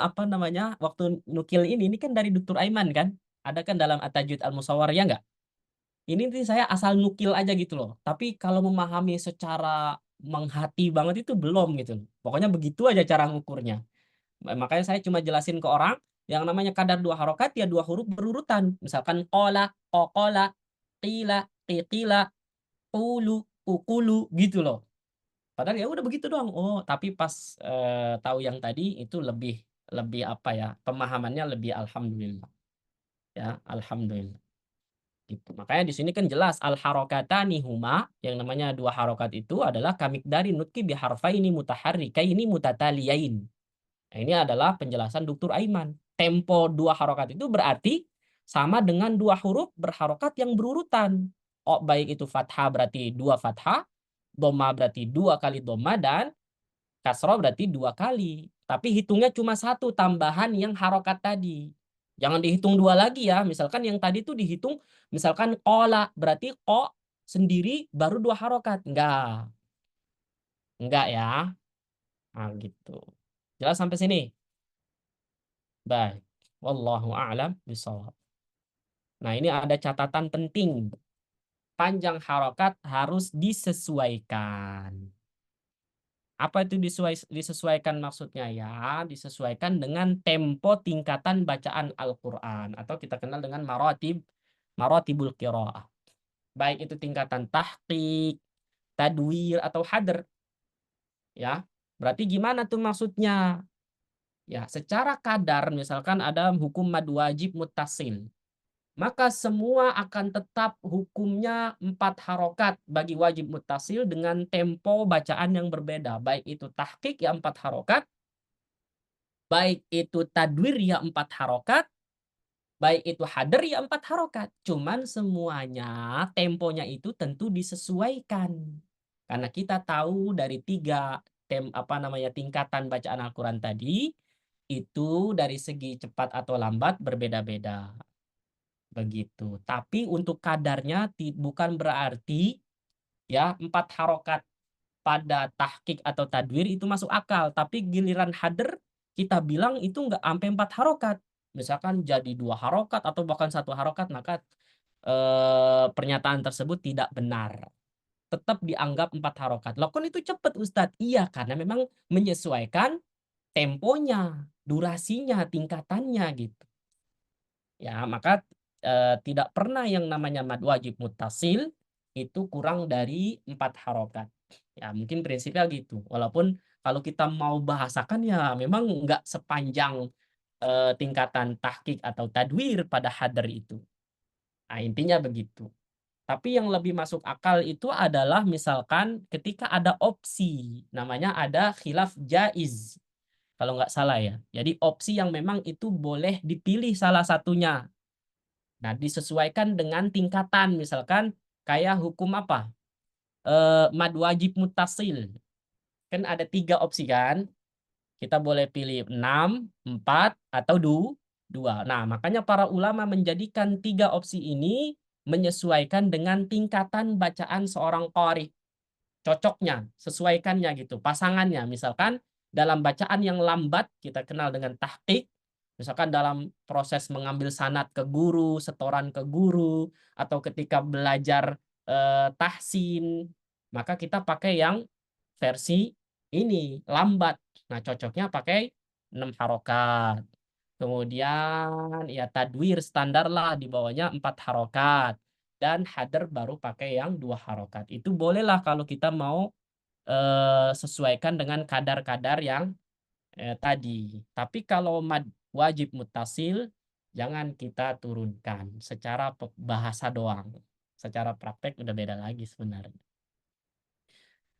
apa namanya waktu nukil ini kan dari Dr. Aiman kan, ada kan dalam At-Tajwid Al-Musawwar ya nggak? Ini nih saya asal nukil aja gitu loh. Tapi kalau memahami secara menghati banget itu belum gitu loh. Pokoknya begitu aja cara ngukurnya. Makanya saya cuma jelasin ke orang yang namanya kadar 2 harokat ya 2 huruf berurutan. Misalkan qola, qoqola, qila, qiqila, qulu, uqulu gitu loh. Padahal ya udah begitu doang. Oh, tapi pas tahu yang tadi itu lebih apa ya? Pemahamannya lebih alhamdulillah. Ya, alhamdulillah. Gitu. Makanya di sini kan jelas al harokatani huma, yang namanya 2 harokat itu adalah kamikdari nutki biharfaini mutaharrikaini mutataliyain. Nah, ini adalah penjelasan Dr. Aiman. Tempo 2 harokat itu berarti sama dengan 2 huruf berharokat yang berurutan. Oh, baik itu fathah berarti 2 fathah, dhamma berarti 2 kali dhamma, dan kasroh berarti 2 kali. Tapi hitungnya cuma 1 tambahan yang harokat tadi. Jangan dihitung 2 lagi ya. Misalkan yang tadi itu dihitung, misalkan qola berarti ko sendiri baru 2 harokat. Enggak ya. Nah, gitu. Jelas sampai sini? Baik. Wallahu a'lam bishawab. Nah, ini ada catatan penting. Panjang harokat harus disesuaikan. Apa itu disesuaikan maksudnya ya? Disesuaikan dengan tempo tingkatan bacaan Al-Quran. Atau kita kenal dengan maratibul qiraah. Baik itu tingkatan tahqiq, tadwir, atau hadr. Ya, berarti gimana tuh maksudnya? Ya, secara kadar misalkan ada hukum mad wajib muttasil. Maka semua akan tetap hukumnya 4 harokat bagi wajib muttasil dengan tempo bacaan yang berbeda. Baik itu tahqiq ya 4 harokat, baik itu tadwir ya 4 harokat, baik itu hadr ya 4 harokat. Cuman semuanya temponya itu tentu disesuaikan. Karena kita tahu dari 3 tingkatan bacaan Al-Quran tadi, itu dari segi cepat atau lambat berbeda-beda. Begitu. Tapi untuk kadarnya bukan berarti ya 4 harokat pada tahqiq atau tadwir itu masuk akal. Tapi giliran hadr kita bilang itu nggak sampai 4 harokat. Misalkan jadi 2 harokat atau bahkan 1 harokat, maka pernyataan tersebut tidak benar. Tetap dianggap 4 harokat. Loh kan itu cepat Ustadz? Iya, karena memang menyesuaikan temponya, durasinya, tingkatannya gitu. Ya, maka tidak pernah yang namanya mad wajib muttasil itu kurang dari 4 harokat. Ya, mungkin prinsipnya gitu. Walaupun kalau kita mau bahasakan ya memang nggak sepanjang tingkatan tahqiq atau tadwir pada hadr itu. Nah, intinya begitu. Tapi yang lebih masuk akal itu adalah misalkan ketika ada opsi, namanya ada khilaf jaiz, kalau nggak salah ya. Jadi opsi yang memang itu boleh dipilih salah satunya. Nah, disesuaikan dengan tingkatan, misalkan kayak hukum apa? Mad wajib muttasil. Kan ada 3 opsi kan? Kita boleh pilih 6, 4, atau 2. Nah, makanya para ulama menjadikan 3 opsi ini menyesuaikan dengan tingkatan bacaan seorang qari. Cocoknya, sesuaikannya gitu, pasangannya. Misalkan dalam bacaan yang lambat, kita kenal dengan tahqiq. Misalkan dalam proses mengambil sanad ke guru, setoran ke guru, atau ketika belajar tahsin, maka kita pakai yang versi ini, lambat. Nah, cocoknya pakai 6 harokat. Kemudian ya tadwir standar lah, di bawahnya 4 harokat. Dan hadar baru pakai yang 2 harokat. Itu bolehlah kalau kita mau sesuaikan dengan kadar-kadar yang tadi. Tapi kalau mad wajib muttasil, jangan kita turunkan secara bahasa doang. Secara praktek udah beda lagi sebenarnya.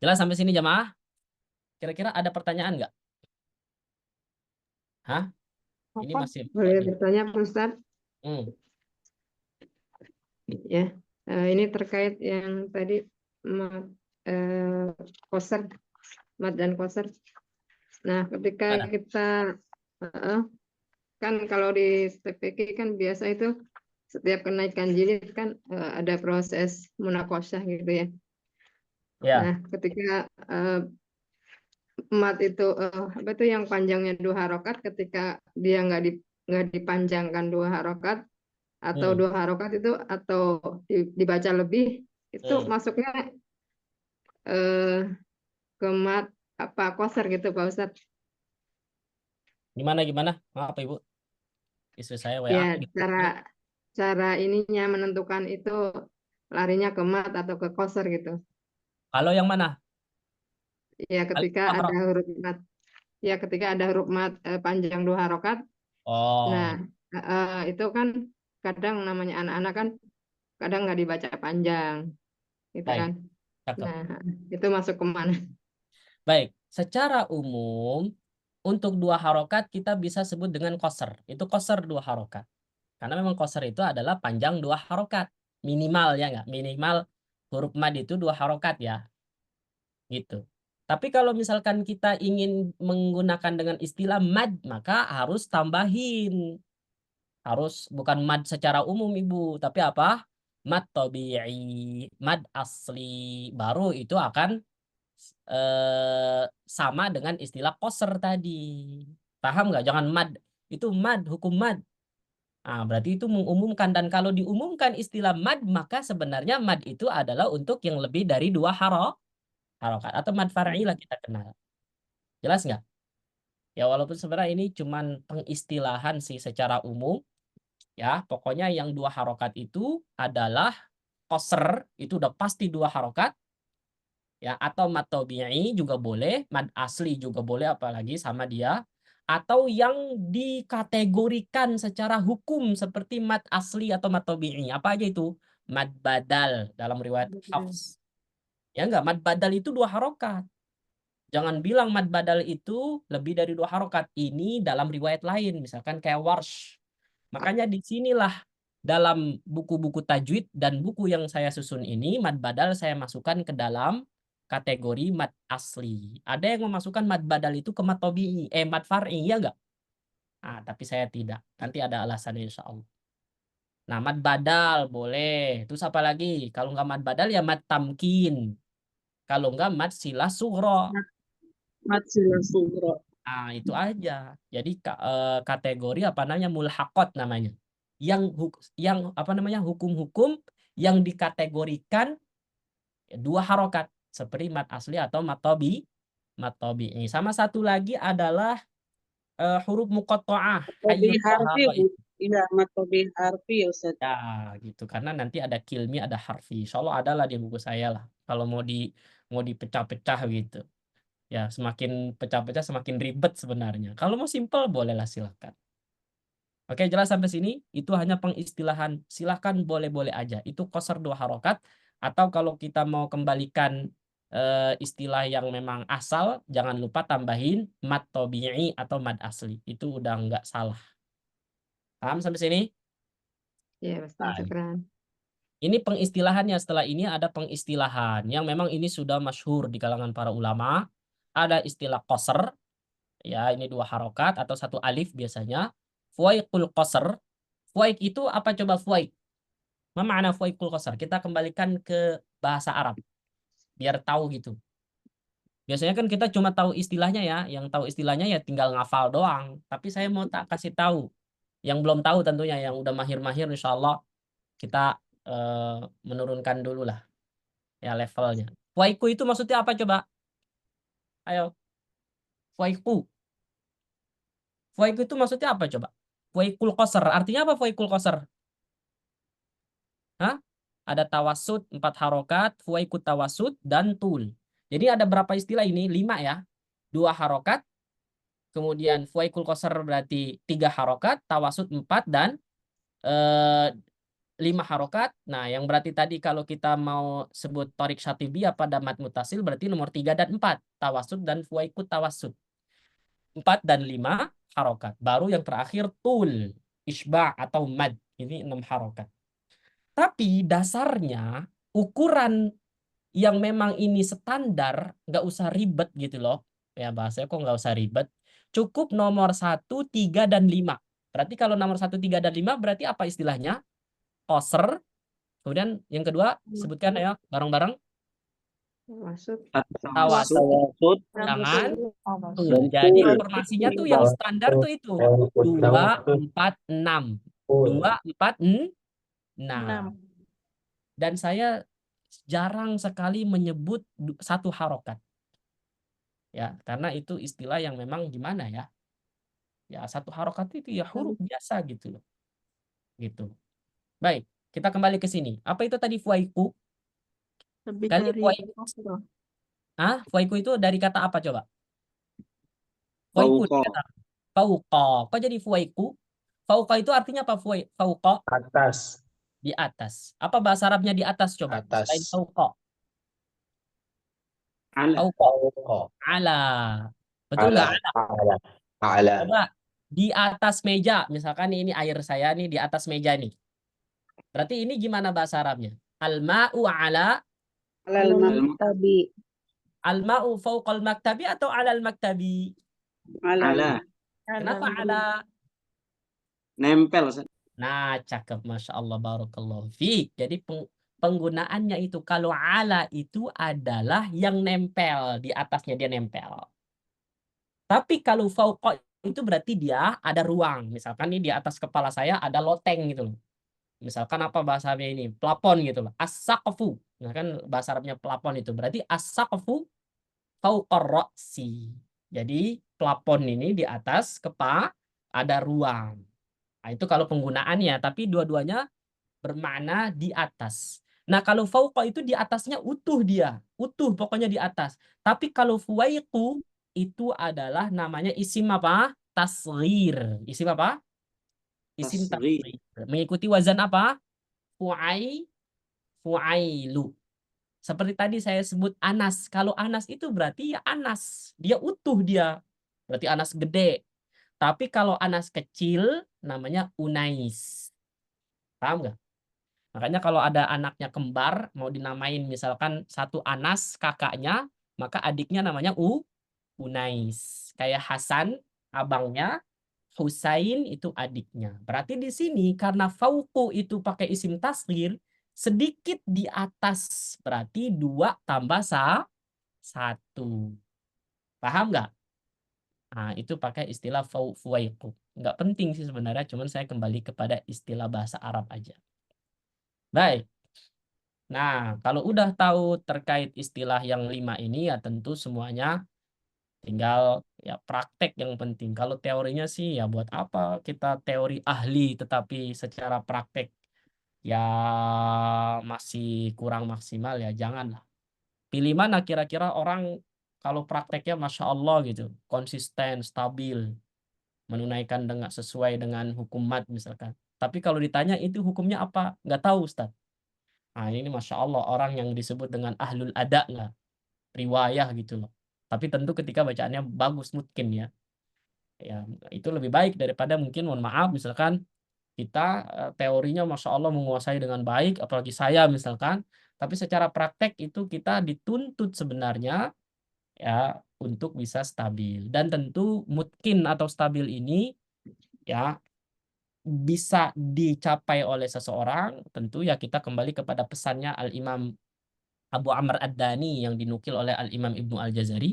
Jelas sampai sini jamaah? Kira-kira ada pertanyaan nggak? Hah? Ini masih Boleh bertanya Pak Ustadz? Ya, ini terkait yang tadi mat, koser, mat dan koser. Nah, ketika Mana? kita kan kalau di TPQ kan biasa itu setiap kenaikan jilid kan ada proses munakosyah gitu ya. Ya. Nah, ketika mat itu apa itu yang panjangnya 2 harokat, ketika dia nggak dipanjangkan 2 harokat atau 2 harokat itu atau dibaca lebih itu masuknya ke mat apa koser gitu Pak Ustadz. Gimana? Maaf Ibu. Istri saya WA Ya, gitu. cara ininya menentukan itu larinya ke mat atau ke koser gitu. Kalau yang mana? Ya, ketika ada huruf mat. Ya, ketika ada huruf mat panjang 2 harokat. Oh. Nah, itu kan kadang namanya anak-anak kan kadang nggak dibaca panjang, gitu Baik. kan. Cakep. Nah, itu masuk kemana? Baik, secara umum untuk 2 harokat kita bisa sebut dengan qasr. Itu qasr 2 harokat. Karena memang qasr itu adalah panjang 2 harokat. Minimal ya nggak? Minimal huruf mad itu 2 harokat ya. Gitu. Tapi kalau misalkan kita ingin menggunakan dengan istilah mad, maka harus tambahin. Harus bukan mad secara umum Ibu, tapi apa? Mad tabi'i, mad asli. Baru itu akan sama dengan istilah qasr tadi. Paham nggak? Jangan mad. Itu mad, hukum mad. Nah, berarti itu mengumumkan. Dan kalau diumumkan istilah mad, maka sebenarnya mad itu adalah untuk yang lebih dari 2 harokat. Atau mad far'i lah kita kenal. Jelas nggak? Ya walaupun sebenarnya ini cuman pengistilahan sih secara umum. Ya, pokoknya yang 2 harokat itu adalah qasr, itu udah pasti 2 harokat. Ya, atau mad tabi'i juga boleh, mad asli juga boleh, apalagi sama dia, atau yang dikategorikan secara hukum seperti mad asli atau mad tabi'i. Apa aja itu? Mad badal dalam riwayat Hafs. Ya enggak, mad badal itu 2 harokat. Jangan bilang mad badal itu lebih dari 2 harokat. Ini dalam riwayat lain, misalkan kayak Warsh. Makanya disinilah dalam buku-buku tajwid dan buku yang saya susun ini, mad badal saya masukkan ke dalam kategori mad asli. Ada yang memasukkan mad badal itu ke mad tabi'i, mad far'i, ya enggak? Ah, tapi saya tidak. Nanti ada alasannya insya Allah. Nah, mad badal boleh. Terus apa lagi? Kalau enggak mad badal ya mad tamkin. Kalau enggak mad silah sughra. Mat sila sugro. Nah, itu aja. Jadi kategori apa namanya? Mulhaqat namanya. Yang apa namanya? Hukum-hukum yang dikategorikan 2 harokat seperti mad asli atau mad tabi'i. Sama satu lagi adalah huruf muqatta'ah. Tobi Hayyun harfi, wa Bu. Iya, mat tobi harfi ya Ustaz. ya gitu. Karena nanti ada kilmi, ada harfi. Insya Allah ada lah di buku saya lah. Kalau mau dipecah-pecah gitu. Ya, semakin pecah-pecah semakin ribet sebenarnya. Kalau mau simple bolehlah silakan. Oke, jelas sampai sini? Itu hanya pengistilahan. Silahkan boleh-boleh aja. Itu qasar 2 harokat. Atau kalau kita mau kembalikan istilah yang memang asal, jangan lupa tambahin mad tabi'i atau mad asli. Itu udah nggak salah. Paham sampai sini? Ya, Ustaz, Baik. syukran. Ini pengistilahannya. Setelah ini ada pengistilahan yang memang ini sudah masyhur di kalangan para ulama. Ada istilah qasr, ya ini 2 harokat atau 1 alif biasanya. Fuwaiqul qasr. Fuwaiq itu apa coba fuwaiq? Apa makna fuwaiqul qasr? Kita kembalikan ke bahasa Arab biar tahu gitu. Biasanya kan kita cuma tahu istilahnya ya, yang tahu istilahnya ya tinggal ngafal doang. Tapi saya mau tak kasih tahu yang belum tahu tentunya, yang udah mahir-mahir insya Allah kita menurunkan dulu lah ya levelnya. Fuwaiqu itu maksudnya apa coba? Ayo. Fuwaiqu. Fuwaiqu itu maksudnya apa coba? Fuwaiqul qasr. Artinya apa fuwaiqul qasr? Hah? Ada tawassut 4 harokat, fuwaiqut tawassut, dan tul. Jadi ada berapa istilah ini? 5 ya. 2 harokat, kemudian fuwaiqul qasr berarti 3 harokat, tawassut 4, dan 5 harokat. Nah, yang berarti tadi kalau kita mau sebut torik syatibiyah pada mad mutasil berarti nomor 3 dan 4. Tawassut dan fuwaiqut tawassut. 4 dan 5 harokat. Baru yang terakhir tul, isba' atau mad. Ini 6 harokat. Tapi dasarnya ukuran yang memang ini standar, nggak usah ribet gitu loh. Ya bahasanya kok nggak usah ribet. Cukup nomor 1, 3, dan 5. Berarti kalau nomor 1, 3, dan 5 berarti apa istilahnya? Qasr. Kemudian yang kedua sebutkan ya bareng-bareng. Maksud Tawassut. Tawassut Jangan. Tuh, dan jadi tul. formasinya tuh yang standar tuh itu 2, 4, 6. 2, 4, 6. Dan saya jarang sekali menyebut 1 harokat. Ya, karena itu istilah yang memang gimana ya? Ya, 1 harokat itu ya huruf biasa gitu loh. Gitu. Baik, kita kembali ke sini. Apa itu tadi fuwaiqu? Lebih Tadi dari fuwaiqu. Fuwaiqu itu dari kata apa coba? Fuwaiqu Fauqa. kata fauqa. Kok jadi fuwaiqu? Fauqa itu artinya apa? Fauqa Atas. di atas. Apa bahasa Arabnya di atas coba? Atas. Selain fauqa. Ala. Fauqa. Ala. Betul nggak? Ala. Ala. Coba di atas meja, misalkan ini air saya nih di atas meja nih. Berarti ini gimana bahasa Arabnya? Al-ma'u ala Alal maktabi. al-ma'u fawqal maktabi atau alal maktabi? Ala. Kenapa ala? Nempel. Ustaz. Nah, cakep, masya Allah, barakallahu fiik. Jadi penggunaannya itu kalau ala itu adalah yang nempel di atasnya, dia nempel. Tapi kalau fauqa itu berarti dia ada ruang. Misalkan nih di atas kepala saya ada loteng gitu loh. Misalkan apa bahasanya ini? Plafon gitu loh. As-saqfu. Nah kan bahasa Arabnya plafon itu. Berarti as-saqfu fauqar ra'si. Jadi plafon ini di atas kepala ada ruang. Nah, itu kalau penggunaannya, tapi dua-duanya bermakna di atas. Nah, kalau fauqa itu di atasnya utuh dia. Utuh pokoknya di atas. Tapi kalau fuwaiqu itu adalah namanya isim apa? Tasghir. Isim apa? Isim Tasghir. tasghir. Mengikuti wazan apa? Fu'ailu. Seperti tadi saya sebut Anas. Kalau Anas itu berarti ya Anas. Dia utuh dia. Berarti Anas gede. Tapi kalau Anas kecil namanya Unais. Paham nggak? Makanya kalau ada anaknya kembar mau dinamain misalkan satu Anas kakaknya, maka adiknya namanya Unais. Kayak Hasan abangnya, Husain itu adiknya. Berarti di sini karena fauqu itu pakai isim tasghir, sedikit di atas. Berarti 2 tambah 1. Paham nggak? Nah, itu pakai istilah fuwaiqu. Nggak penting sih sebenarnya, cuman saya kembali kepada istilah bahasa Arab aja. Baik. Nah, kalau udah tahu terkait istilah yang 5 ini ya tentu semuanya tinggal ya praktek yang penting. Kalau teorinya sih ya buat apa kita teori ahli tetapi secara praktek ya masih kurang maksimal ya janganlah. Pilih mana kira-kira orang kalau prakteknya Masya Allah gitu, konsisten, stabil. menunaikan dengan sesuai dengan hukum mad misalkan. Tapi kalau ditanya itu hukumnya apa? Nggak tahu Ustaz. Nah ini Masya Allah orang yang disebut dengan ahlul ada lah, riwayah gitu loh. Tapi tentu ketika bacaannya bagus mungkin ya. Ya itu lebih baik daripada mungkin mohon maaf misalkan kita teorinya Masya Allah menguasai dengan baik, apalagi saya misalkan, tapi secara praktek itu kita dituntut sebenarnya ya untuk bisa stabil. Dan tentu mungkin atau stabil ini ya bisa dicapai oleh seseorang, tentu ya kita kembali kepada pesannya Al-Imam Abu Amr Ad-Dani yang dinukil oleh Al-Imam Ibnu Al-Jazari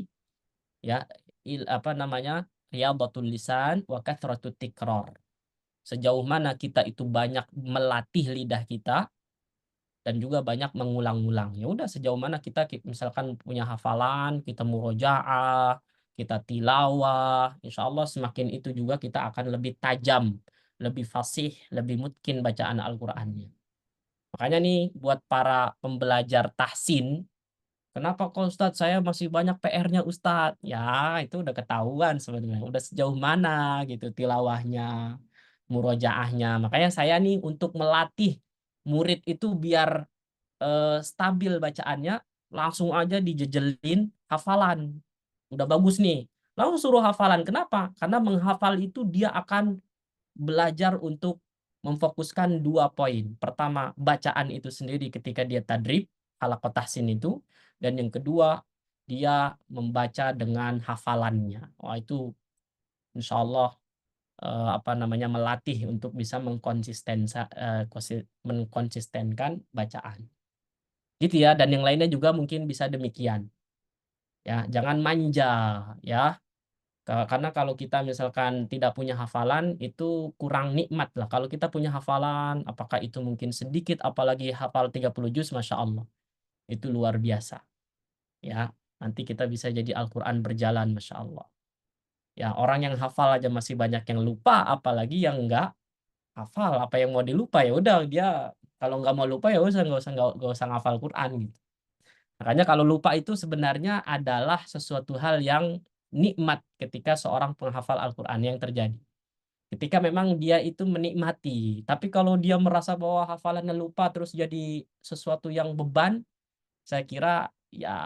ya, riyadhatul lisan wa kathratut tikrar. Sejauh mana kita itu banyak melatih lidah kita dan juga banyak mengulang-ulang. Ya udah sejauh mana kita misalkan punya hafalan, kita murojaah, kita tilawah, insya Allah semakin itu juga kita akan lebih tajam, lebih fasih, lebih mungkin bacaan Al-Qur'annya. Makanya nih buat para pembelajar tahsin, kenapa kok Ustadz saya masih banyak PR-nya Ustadz? Ya itu udah ketahuan sebenarnya, udah sejauh mana gitu tilawahnya, murojaahnya. Makanya saya nih untuk melatih murid itu biar stabil bacaannya, langsung aja dijejelin hafalan. Udah bagus nih. Langsung suruh hafalan. Kenapa? Karena menghafal itu dia akan belajar untuk memfokuskan 2 poin. Pertama, bacaan itu sendiri ketika dia tadrib, halaqah tahsin itu. Dan yang kedua, dia membaca dengan hafalannya. Wah itu insya Allah melatih untuk bisa mengkonsistenkan bacaan. Gitu ya, dan yang lainnya juga mungkin bisa demikian. Ya, jangan manja ya. Karena kalau kita misalkan tidak punya hafalan itu kurang nikmat lah. Kalau kita punya hafalan, apakah itu mungkin sedikit apalagi hafal 30 juz Masya Allah. Itu luar biasa. Ya, nanti kita bisa jadi Al-Qur'an berjalan Masya Allah. Ya, orang yang hafal aja masih banyak yang lupa, apalagi yang enggak hafal. Apa yang mau dilupa ya udah dia kalau nggak mau lupa ya nggak usah ngafal Quran gitu. Makanya kalau lupa itu sebenarnya adalah sesuatu hal yang nikmat ketika seorang penghafal Al-Quran yang terjadi. Ketika memang dia itu menikmati. Tapi kalau dia merasa bahwa hafalannya lupa terus jadi sesuatu yang beban, saya kira ya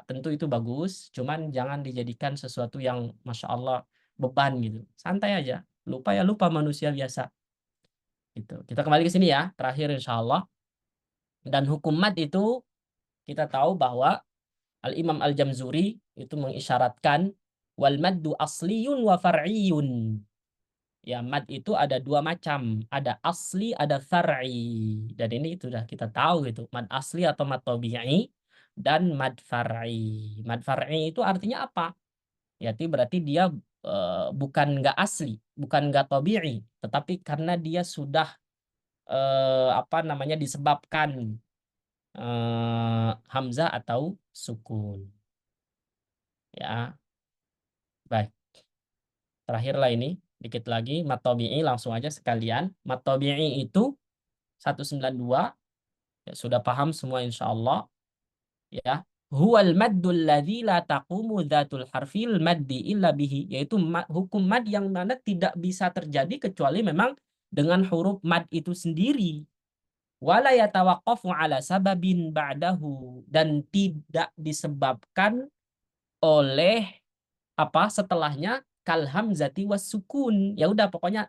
tentu itu bagus. Cuman jangan dijadikan sesuatu yang Masya Allah beban gitu. Santai aja. Lupa ya lupa manusia biasa. Gitu. Kita kembali ke sini ya. Terakhir insya Allah. Dan hukum mad itu kita tahu bahwa Al-Imam Al-Jamzuri itu mengisyaratkan wal maddu asliyun wa far'iyun. Ya, mad itu ada 2 macam, ada asli, ada far'i. Dan ini sudah kita tahu gitu, mad asli atau mad tabi'i dan mad far'i. Mad far'i itu artinya apa? Ya, itu berarti dia bukan nggak asli, bukan nggak tabi'i, tetapi karena dia sudah disebabkan hamzah atau sukun. Ya, baik. Terakhirlah ini, dikit lagi, mad tabi'i langsung aja sekalian. Mad tabi'i itu 192, ya, sudah paham semua insya Allah. Ya, huwal maddul ladzi la taqumu dzatul harfil maddi illa bihi, yaitu hukum mad yang mana tidak bisa terjadi kecuali memang dengan huruf mad itu sendiri. Wala yatawaqqafu ala sababin ba'dahu, dan tidak disebabkan oleh apa setelahnya kal hamzati was sukun. Ya udah pokoknya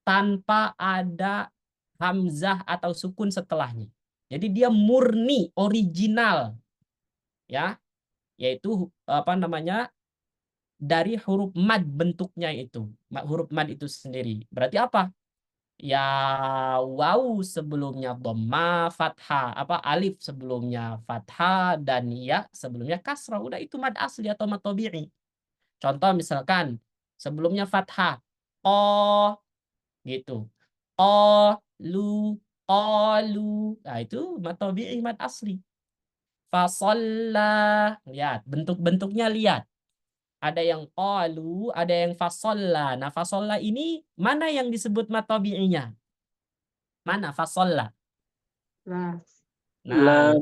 tanpa ada hamzah atau sukun setelahnya. Jadi dia murni original ya, yaitu dari huruf mad bentuknya itu. Huruf mad itu sendiri. Berarti apa? Ya waw sebelumnya dhamma, fathah, alif sebelumnya fathah dan ya sebelumnya kasrah. Udah itu mad asli atau mad tabi'i. Contoh misalkan sebelumnya fathah, oh gitu. Qalu, qalu. Nah, itu mad tabi'i, mad asli. Fasalla, lihat bentuk-bentuknya lihat. Ada yang qalu, ada yang fasalla. Nah, fasalla ini mana yang disebut mad tabi'inya? Mana fasalla? Nah, Nah,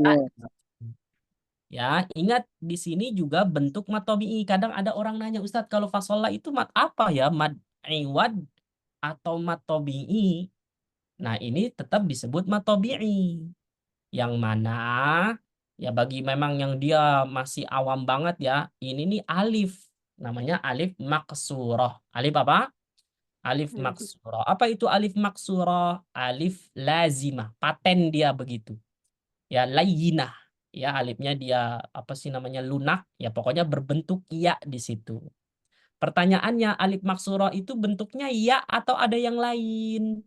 ya, ingat di sini juga bentuk mad tabi'i. Kadang ada orang nanya, Ustadz, kalau fasalla itu mad apa ya? Mad iwad atau mad tabi'i. Nah, ini tetap disebut mad tabi'i. Yang mana ya bagi memang yang dia masih awam banget ya, ini nih alif. Namanya alif maksurah. Alif apa? Alif maksurah. Apa itu alif maksurah? Alif lazimah. Paten dia begitu. Ya layyinah. Ya alifnya dia apa sih namanya lunak. Ya pokoknya berbentuk ya di situ. Pertanyaannya alif maksurah itu bentuknya ya atau ada yang lain?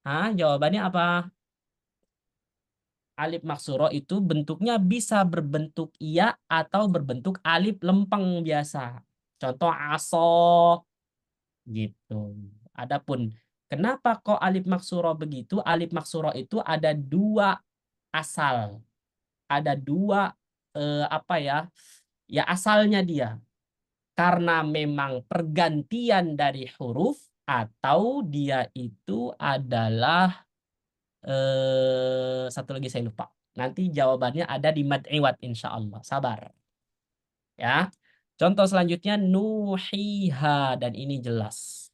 Hah, jawabannya apa? Alif maksurah itu bentuknya bisa berbentuk iya atau berbentuk alif lempeng biasa. Contoh aso gitu. Adapun kenapa kok alif maksurah begitu? Alif maksurah itu ada dua asal. Ada dua apa ya? Ya asalnya dia. Karena memang pergantian dari huruf atau dia itu adalah satu lagi saya lupa. Nanti jawabannya ada di mad iwad insya Allah. Sabar. Ya. Contoh selanjutnya nuhiha dan ini jelas.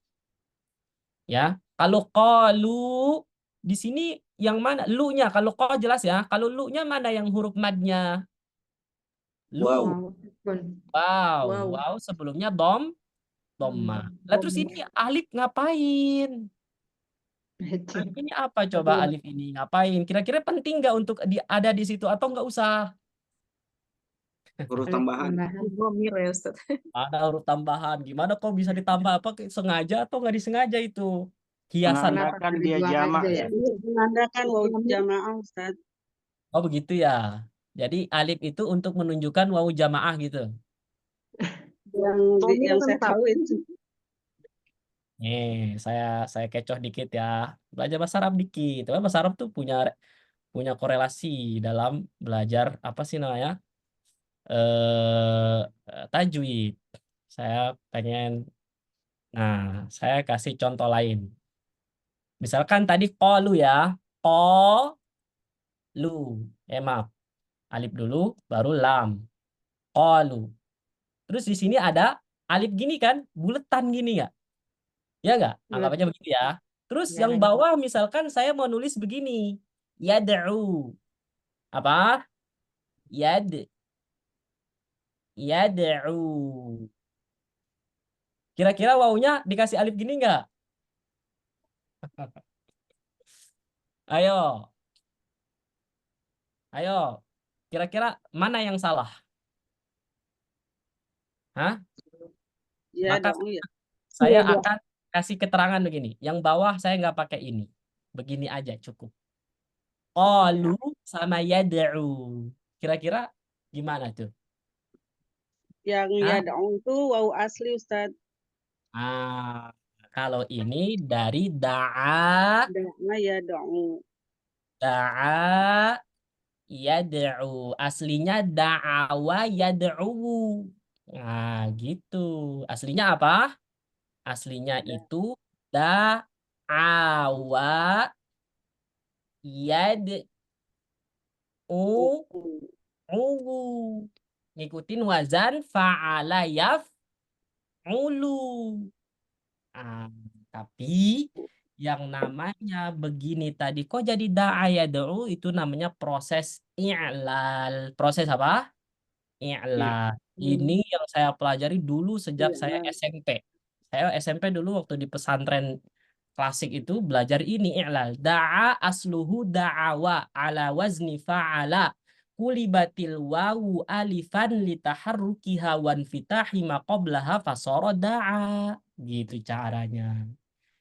Ya. Kalau qalu di sini yang mana lu-nya? Kalau qa jelas ya. Kalau lu-nya mana yang huruf madnya? Lu. Wow. Wow. Wow. Wow sebelumnya dhamma. Lah terus ini alif ngapain? Alif ini apa coba alif ini ngapain? Kira-kira penting nggak untuk ada di situ atau nggak usah? Huruf tambahan. Dhamir ya Ustaz. Ada huruf tambahan. Gimana kok bisa ditambah apa sengaja atau nggak disengaja itu? Hiasan. Menandakan dia jamak. ya? Menandakan waw jamaah Ustaz. Oh begitu ya. Jadi alif itu untuk menunjukkan wawu jamaah gitu. Yang saya tahu itu. Nih, saya kecoh dikit ya. Belajar bahasa Arab dikit. Tapi bahasa Arab tuh punya korelasi dalam belajar apa sih namanya? Tajwid. Saya pengen saya kasih contoh lain. Misalkan tadi qalu ya. Qalu. Maaf. Alif dulu baru lam. Qalu. Terus di sini ada alif gini kan, buletan gini nggak? Ya nggak? Anggapannya begitu ya. Terus Ya. yang bawah misalkan saya mau nulis begini. Yad'u. Apa? Yad'u. Kira-kira wawunya dikasih alif gini nggak? Ayo. Ayo. Kira-kira mana yang salah? Hah? Ya Maka dong ya. saya akan kasih keterangan begini. Yang bawah saya nggak pakai ini. Begini aja cukup. Qalu sama yad'u. Kira-kira gimana tuh? Yang Hah? ya dong itu waw asli Ustaz. Kalau ini dari da'a Ya dong. da'a yad'u. Aslinya da'awa yad'u. Nah, gitu. Aslinya apa? Aslinya itu da'awa yad'u. Ngikutin wazan fa'ala yaf'ulu. Tapi yang namanya begini tadi kok jadi da'a yad'u itu namanya proses i'lal. Proses apa? I'lal. Ini yang saya pelajari dulu sejak saya SMP. Saya SMP dulu waktu di pesantren klasik itu belajar ini i'lal. Da'a asluhu da'awa ala wazni fa'ala. Kulibatil wawu alifan litaharrukiha wan fitahi ma qablaha fasara da'a. Gitu caranya.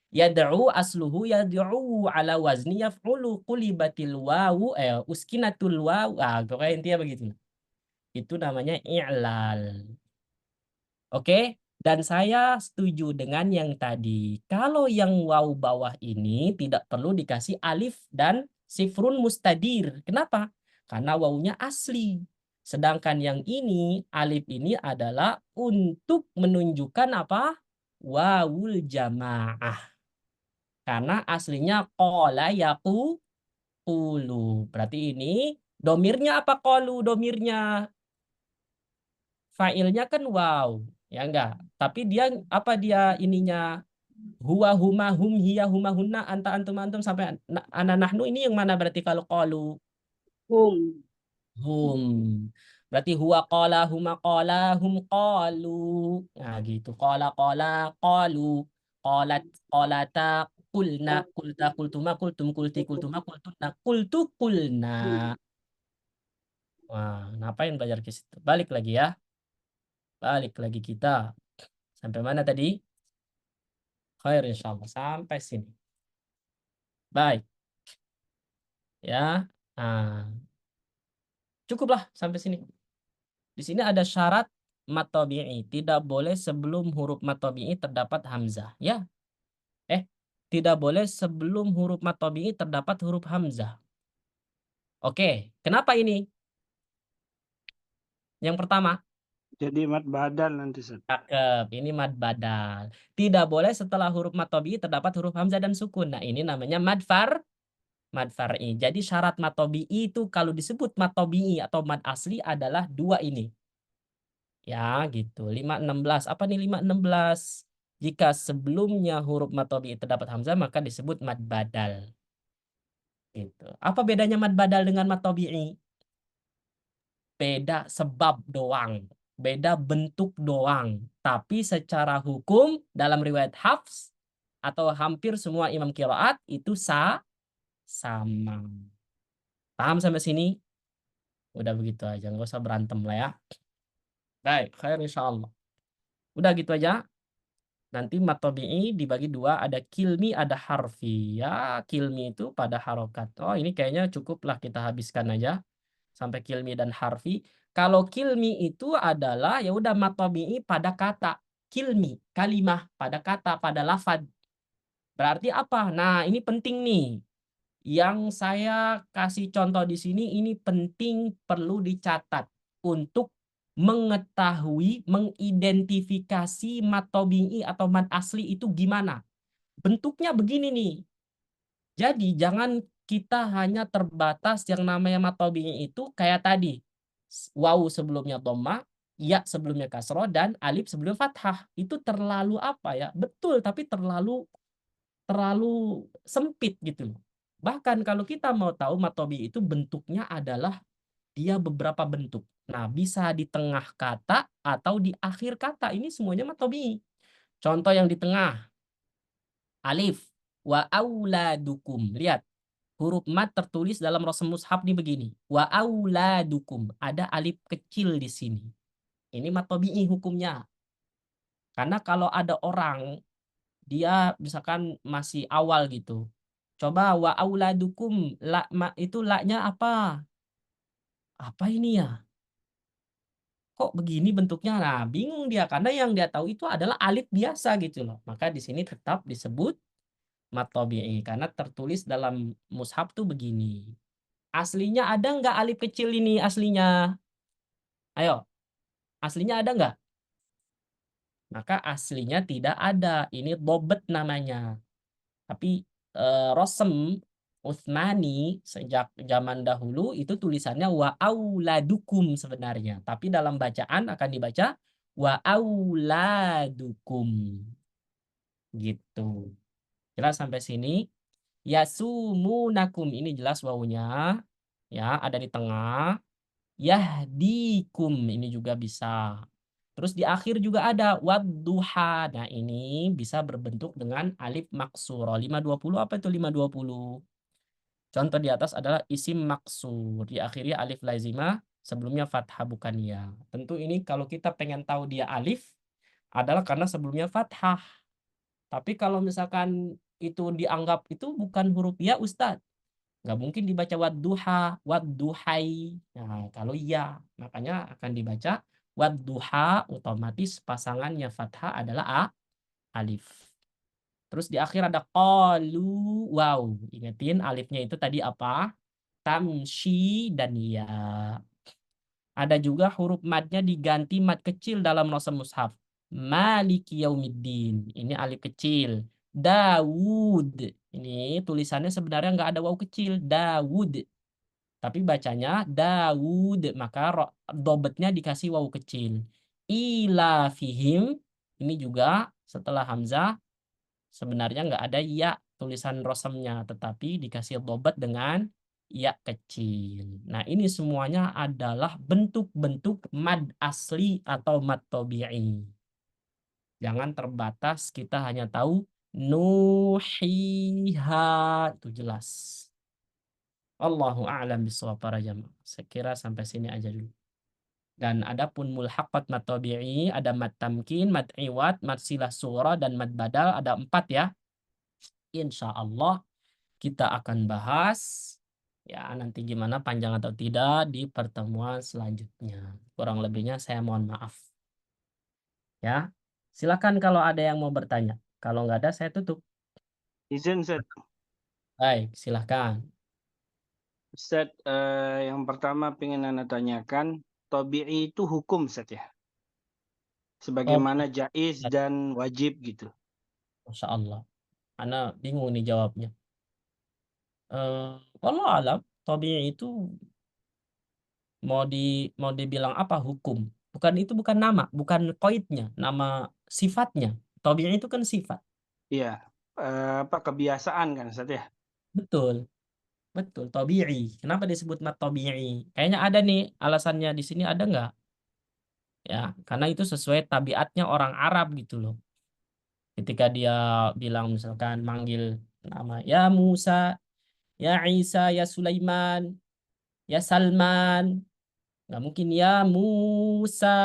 Yad'u asluhu yad'u ala wazni yaf'ulu kulibatil wawu uskinatul wawu. Pokoknya intinya begitu. Itu namanya i'lal. Oke? Dan saya setuju dengan yang tadi. Kalau yang waw bawah ini tidak perlu dikasih alif dan sifrun mustadir. Kenapa? Karena wawunya asli. Sedangkan yang ini, alif ini adalah untuk menunjukkan apa? Wawul jamaah. Karena aslinya qala yaqulu. Berarti ini domirnya apa qalu domirnya? Fa'ilnya kan waw. Ya enggak. Tapi dia apa dia ininya huwa huma hum hiya huma hunna anta antum antum sampai ana nahnu ini yang mana berarti kalau qalu? Hum. Hum. Berarti huwa qala huma qala hum qalu. Nah gitu. Qala qalu. Qalat qalata qulna qulta qultuma qultum qulti qultuma qultunna qultu qulna. Wah, ngapain belajar ke situ? Balik lagi ya. Balik lagi kita. Sampai mana tadi? Khair insyaallah sampai sini. Baik. Ya. Nah, cukuplah sampai sini. Di sini ada syarat mad tabi'i, tidak boleh sebelum huruf mad tabi'i terdapat hamzah, ya. Tidak boleh sebelum huruf mad tabi'i terdapat huruf hamzah. Oke, kenapa ini? Yang pertama, Jadi mad badal nanti Ustaz. cakep, ini mad badal. Tidak boleh setelah huruf mad tabi'i terdapat huruf hamzah dan sukun. Nah, ini namanya mad far'i. Jadi syarat mad tabi'i itu kalau disebut mad tabi'i atau mad asli adalah dua ini. Ya, gitu. 516. Apa nih 516? Jika sebelumnya huruf mad tabi'i terdapat hamzah maka disebut mad badal. Gitu. Apa bedanya mad badal dengan mad tabi'i? Beda sebab doang, beda bentuk doang. Tapi secara hukum dalam riwayat Hafs atau hampir semua imam qiraat itu sama. Paham sampai sini? Udah begitu aja, nggak usah berantem lah ya. Baik, khair insyaallah. Udah gitu aja. Nanti mad tabi'i dibagi dua, ada kilmi, ada harfi. Ya, kilmi itu pada harokat. Oh, ini kayaknya cukuplah kita habiskan aja sampai kilmi dan harfi. Kalau kilmi itu adalah ya udah mad tabi'i pada kata. Kilmi, kalimah pada kata, pada lafad. Berarti apa? Nah, ini penting nih. Yang saya kasih contoh di sini ini penting, perlu dicatat untuk mengetahui, mengidentifikasi mad tabi'i atau mad asli itu gimana. Bentuknya begini nih. Jadi jangan kita hanya terbatas yang namanya mad tabi'i itu kayak tadi. Wawu sebelumnya dhammah, ya sebelumnya kasroh, dan alif sebelum fathah. Itu terlalu apa ya? Betul, tapi terlalu sempit gitu loh. Bahkan kalau kita mau tahu mad tabi'i itu bentuknya adalah dia beberapa bentuk. Nah, bisa di tengah kata atau di akhir kata. Ini semuanya mad tabi'i. Contoh yang di tengah. Alif wa auladukum. Lihat. Huruf mad tertulis dalam rasm mushaf nih begini. Wa auladukum. Ada alif kecil di sini. Ini mad tabi'i hukumnya. Karena kalau ada orang dia misalkan masih awal gitu. Coba wa auladukum itu la-nya apa? Apa ini ya? Kok begini bentuknya? Nah, bingung dia karena yang dia tahu itu adalah alif biasa gitu loh. Maka di sini tetap disebut mad tabi'i karena tertulis dalam mushaf tuh begini. Aslinya ada nggak alif kecil ini aslinya? Ayo, aslinya ada nggak? Maka aslinya tidak ada. Ini dobet namanya. Tapi Rosem Utsmani sejak zaman dahulu itu tulisannya wa auladukum sebenarnya. Tapi dalam bacaan akan dibaca wa auladukum. Gitu. Jelas sampai sini? Yasumunakum ini jelas wawunya. Ya, ada di tengah. Yahdikum ini juga bisa. Terus di akhir juga ada wadduha. Nah, ini bisa berbentuk dengan alif maksur. 520 apa itu 520? Contoh di atas adalah isim maksur. Di akhirnya alif lazimah, sebelumnya fathah bukan ya. Tentu ini kalau kita pengen tahu dia alif adalah karena sebelumnya fathah. Tapi kalau misalkan itu dianggap itu bukan huruf ya, Ustadz. Nggak mungkin dibaca wadduha, wadduhai. Nah, kalau ya, makanya akan dibaca wadduha, otomatis pasangannya fathah adalah alif. Terus di akhir ada qalu, wow. Ingetin alifnya itu tadi apa? Tamshi dan ya. Ada juga huruf madnya diganti mad kecil dalam rasm mushaf. Maliki yaumiddin. Ini alif kecil. Dawud. Ini tulisannya sebenarnya nggak ada waw kecil. Dawud. Tapi bacanya Dawud. Maka dobetnya dikasih waw kecil. ilafihim, ini juga setelah hamzah sebenarnya nggak ada ya tulisan rosamnya, tetapi dikasih dobat dengan ya kecil. Nah, ini semuanya adalah bentuk-bentuk mad asli atau mad tabi'i. Jangan terbatas kita hanya tahu nuhiha, itu jelas. Allahu a'lam bishawab para jamaah. Saya kira sampai sini aja dulu. Dan adapun mulhaqat mad tabi'i, ada mad tamkin, mad iwad, mad silah surah, dan mad badal, ada 4 ya. Insya Allah kita akan bahas ya nanti gimana panjang atau tidak di pertemuan selanjutnya. Kurang lebihnya saya mohon maaf. Ya, silakan kalau ada yang mau bertanya. Kalau nggak ada saya tutup. Izin Ustaz. Baik, silakan. Ustaz, yang pertama pengen Anda tanyakan, tabi'i itu hukum Ustaz ya? Sebagaimana jaiz dan wajib gitu. Masya Allah. Ana bingung nih jawabnya. Wallahu alam, tabi'i itu mau dibilang apa hukum? Bukan nama, bukan qaidnya, nama sifatnya. Tabi'i itu kan sifat. Iya, kebiasaan kan Ustaz ya? Betul. Betul, tabi'i. Kenapa disebut mat tabi'i? Kayaknya ada nih alasannya di sini, ada nggak? Ya, karena itu sesuai tabiatnya orang Arab gitu loh. Ketika dia bilang misalkan manggil nama ya Musa, ya Isa, ya Sulaiman, ya Salman, nggak mungkin ya Musa.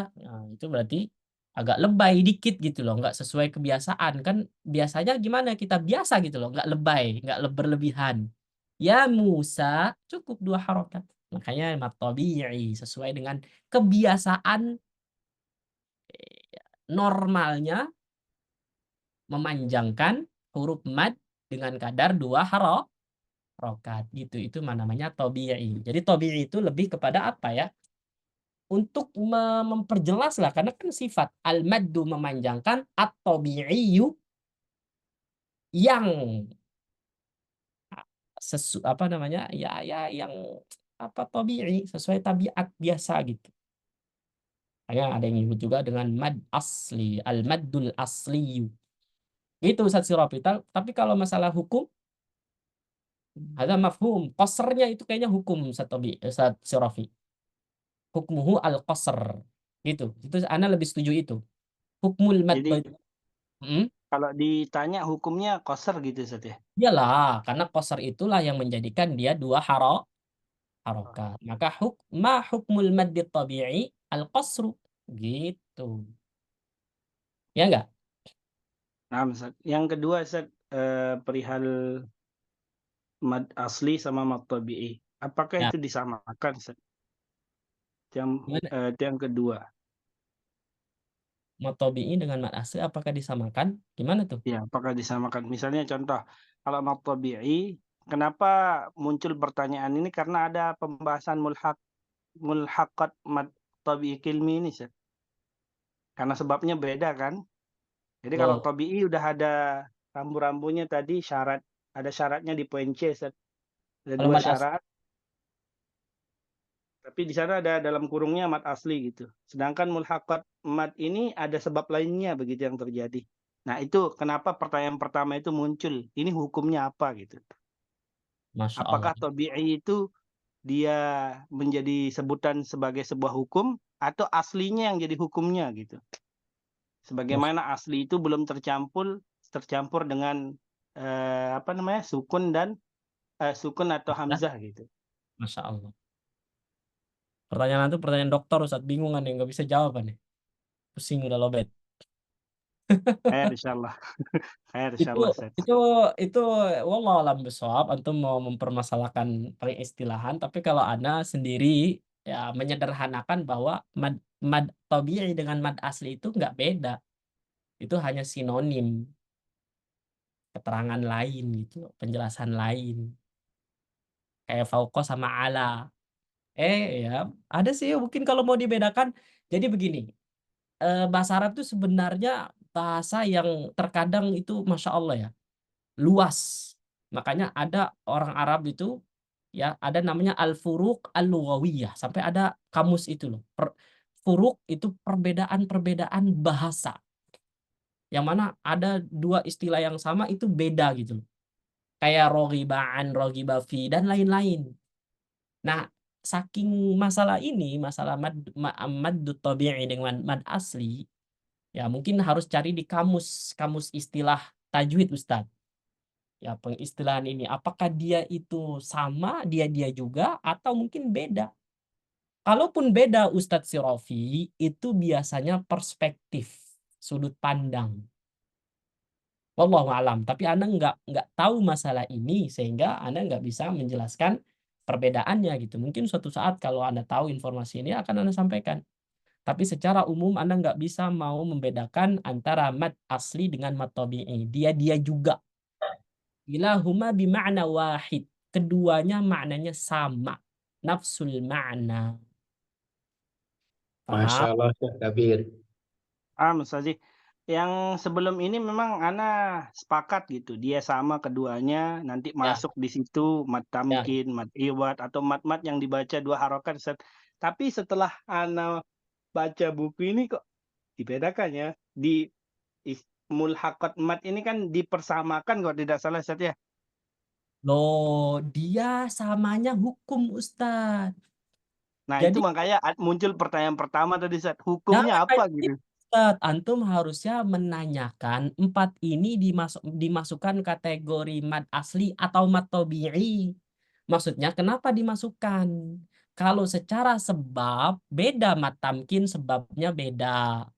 Nah, itu berarti agak lebay dikit gitu loh, nggak sesuai kebiasaan kan. Biasanya gimana, kita biasa gitu loh, nggak lebay, nggak berlebihan. Ya Musa cukup 2 harokat, makanya mat tabi'i, sesuai dengan kebiasaan normalnya memanjangkan huruf mad dengan kadar 2 harokat gitu. Itu namanya tabi'i. Jadi tabi'i itu lebih kepada apa ya? Untuk memperjelas lah, karena kan sifat al-maddu memanjangkan, at-tabi'iyyu yang apa namanya? Ya yang apa tabi'i, sesuai tabiat biasa gitu. Ada yang nyebut juga dengan mad asli, al-maddul asli. Gitu Ustaz Sirafi. Tapi kalau masalah hukum ada mafhum, qasrnya itu kayaknya hukum Ustaz Sirafi. Hukmuhu al-qasr. Gitu. Itu ana lebih setuju itu. Hukmul mad. Jadi kalau ditanya hukumnya qasr gitu Ustaz ya? Iyalah, karena qasr itulah yang menjadikan dia 2 harokat. Maka hukmul mad tabi'i al-qasru. Gitu. Ya enggak? Nah, Ustaz. Yang kedua Ustaz, perihal mad asli sama mad tabi'i. Apakah Ya. itu disamakan Ustaz? Gimana? Itu yang kedua. Mad tabi'i dengan mad asli apakah disamakan? Gimana tuh? Ya, apakah disamakan? Misalnya contoh, kalau mad tabi'i, kenapa muncul pertanyaan ini? Karena ada pembahasan mulhaqat mad tabi'i kilmi ini Ustaz. Karena sebabnya beda kan? Jadi kalau Oh, tabi'i udah ada rambu-rambunya tadi, ada syaratnya di poin C Ustaz. Ada kalau 2 mad asli syarat. Tapi di sana ada dalam kurungnya mad asli gitu. Sedangkan mulhaqat mad ini ada sebab lainnya begitu yang terjadi. Nah, itu kenapa pertanyaan pertama itu muncul. Ini hukumnya apa gitu. Masya Allah. Apakah tabi'i itu dia menjadi sebutan sebagai sebuah hukum atau aslinya yang jadi hukumnya gitu. Sebagaimana asli itu belum tercampur dengan sukun atau hamzah gitu. Masya Allah. Pertanyaan itu pertanyaan dokter Ustaz, bingung kan, nggak bisa jawaban nih. Pusing udah lobet. Khair insyaallah. Khair insyaallah Ustaz. Itu wallahu alam bishawab, antum mau mempermasalahkan pengistilahan, tapi kalau Ana sendiri ya menyederhanakan bahwa mad tabi'i dengan mad asli itu nggak beda. Itu hanya sinonim. Keterangan lain gitu, penjelasan lain. Kayak fauqa sama ala. Ya, ada sih mungkin kalau mau dibedakan. Jadi begini, bahasa Arab itu sebenarnya bahasa yang terkadang itu Masya Allah ya, luas. Makanya ada orang Arab itu ya, ada namanya al-furuq al-lughawiyah, sampai ada kamus itu loh. furuk itu perbedaan-perbedaan bahasa. Yang mana ada dua istilah yang sama itu beda gitu loh. Kayak roghibaan, roghibafi, dan lain-lain. Nah, saking masalah ini, masalah maddut tabi'i dengan mad asli, ya mungkin harus cari di kamus istilah tajwid, Ustadz. Ya, pengistilahan ini apakah dia itu sama, dia juga, atau mungkin beda. Kalaupun beda, Ustadz Sirofi, itu biasanya perspektif, sudut pandang. Wallahu alam. Tapi Anda nggak tahu masalah ini, sehingga Anda nggak bisa menjelaskan perbedaannya gitu. Mungkin suatu saat kalau Anda tahu informasi ini akan Anda sampaikan. Tapi secara umum Anda nggak bisa mau membedakan antara mad asli dengan mad tabi'i. Dia juga. Ilahuma bima'na wahid. Keduanya maknanya sama. Nafsul ma'na. Masya Paham? Allah, Syekh Kabir. Ustaz. Yang sebelum ini memang ana sepakat gitu, dia sama keduanya, nanti Ya, masuk di situ mat ya. tamkin, mat iwad atau mat-mat yang dibaca 2 harokat. Ustaz. Tapi setelah ana baca buku ini kok dibedakan ya. Di mulhaqat mat ini kan dipersamakan kalau tidak salah, Ustaz ya. Loh, dia samanya hukum, Ustadz. Nah, itu Jadi makanya muncul pertanyaan pertama tadi, Ustaz. jangan Hukumnya apa kayak gitu? gitu, Ustadz. Antum harusnya menanyakan 4 ini dimasukkan kategori mad asli atau mad tabi'i. Maksudnya kenapa dimasukkan? Kalau secara sebab beda, mad tamkin sebabnya beda.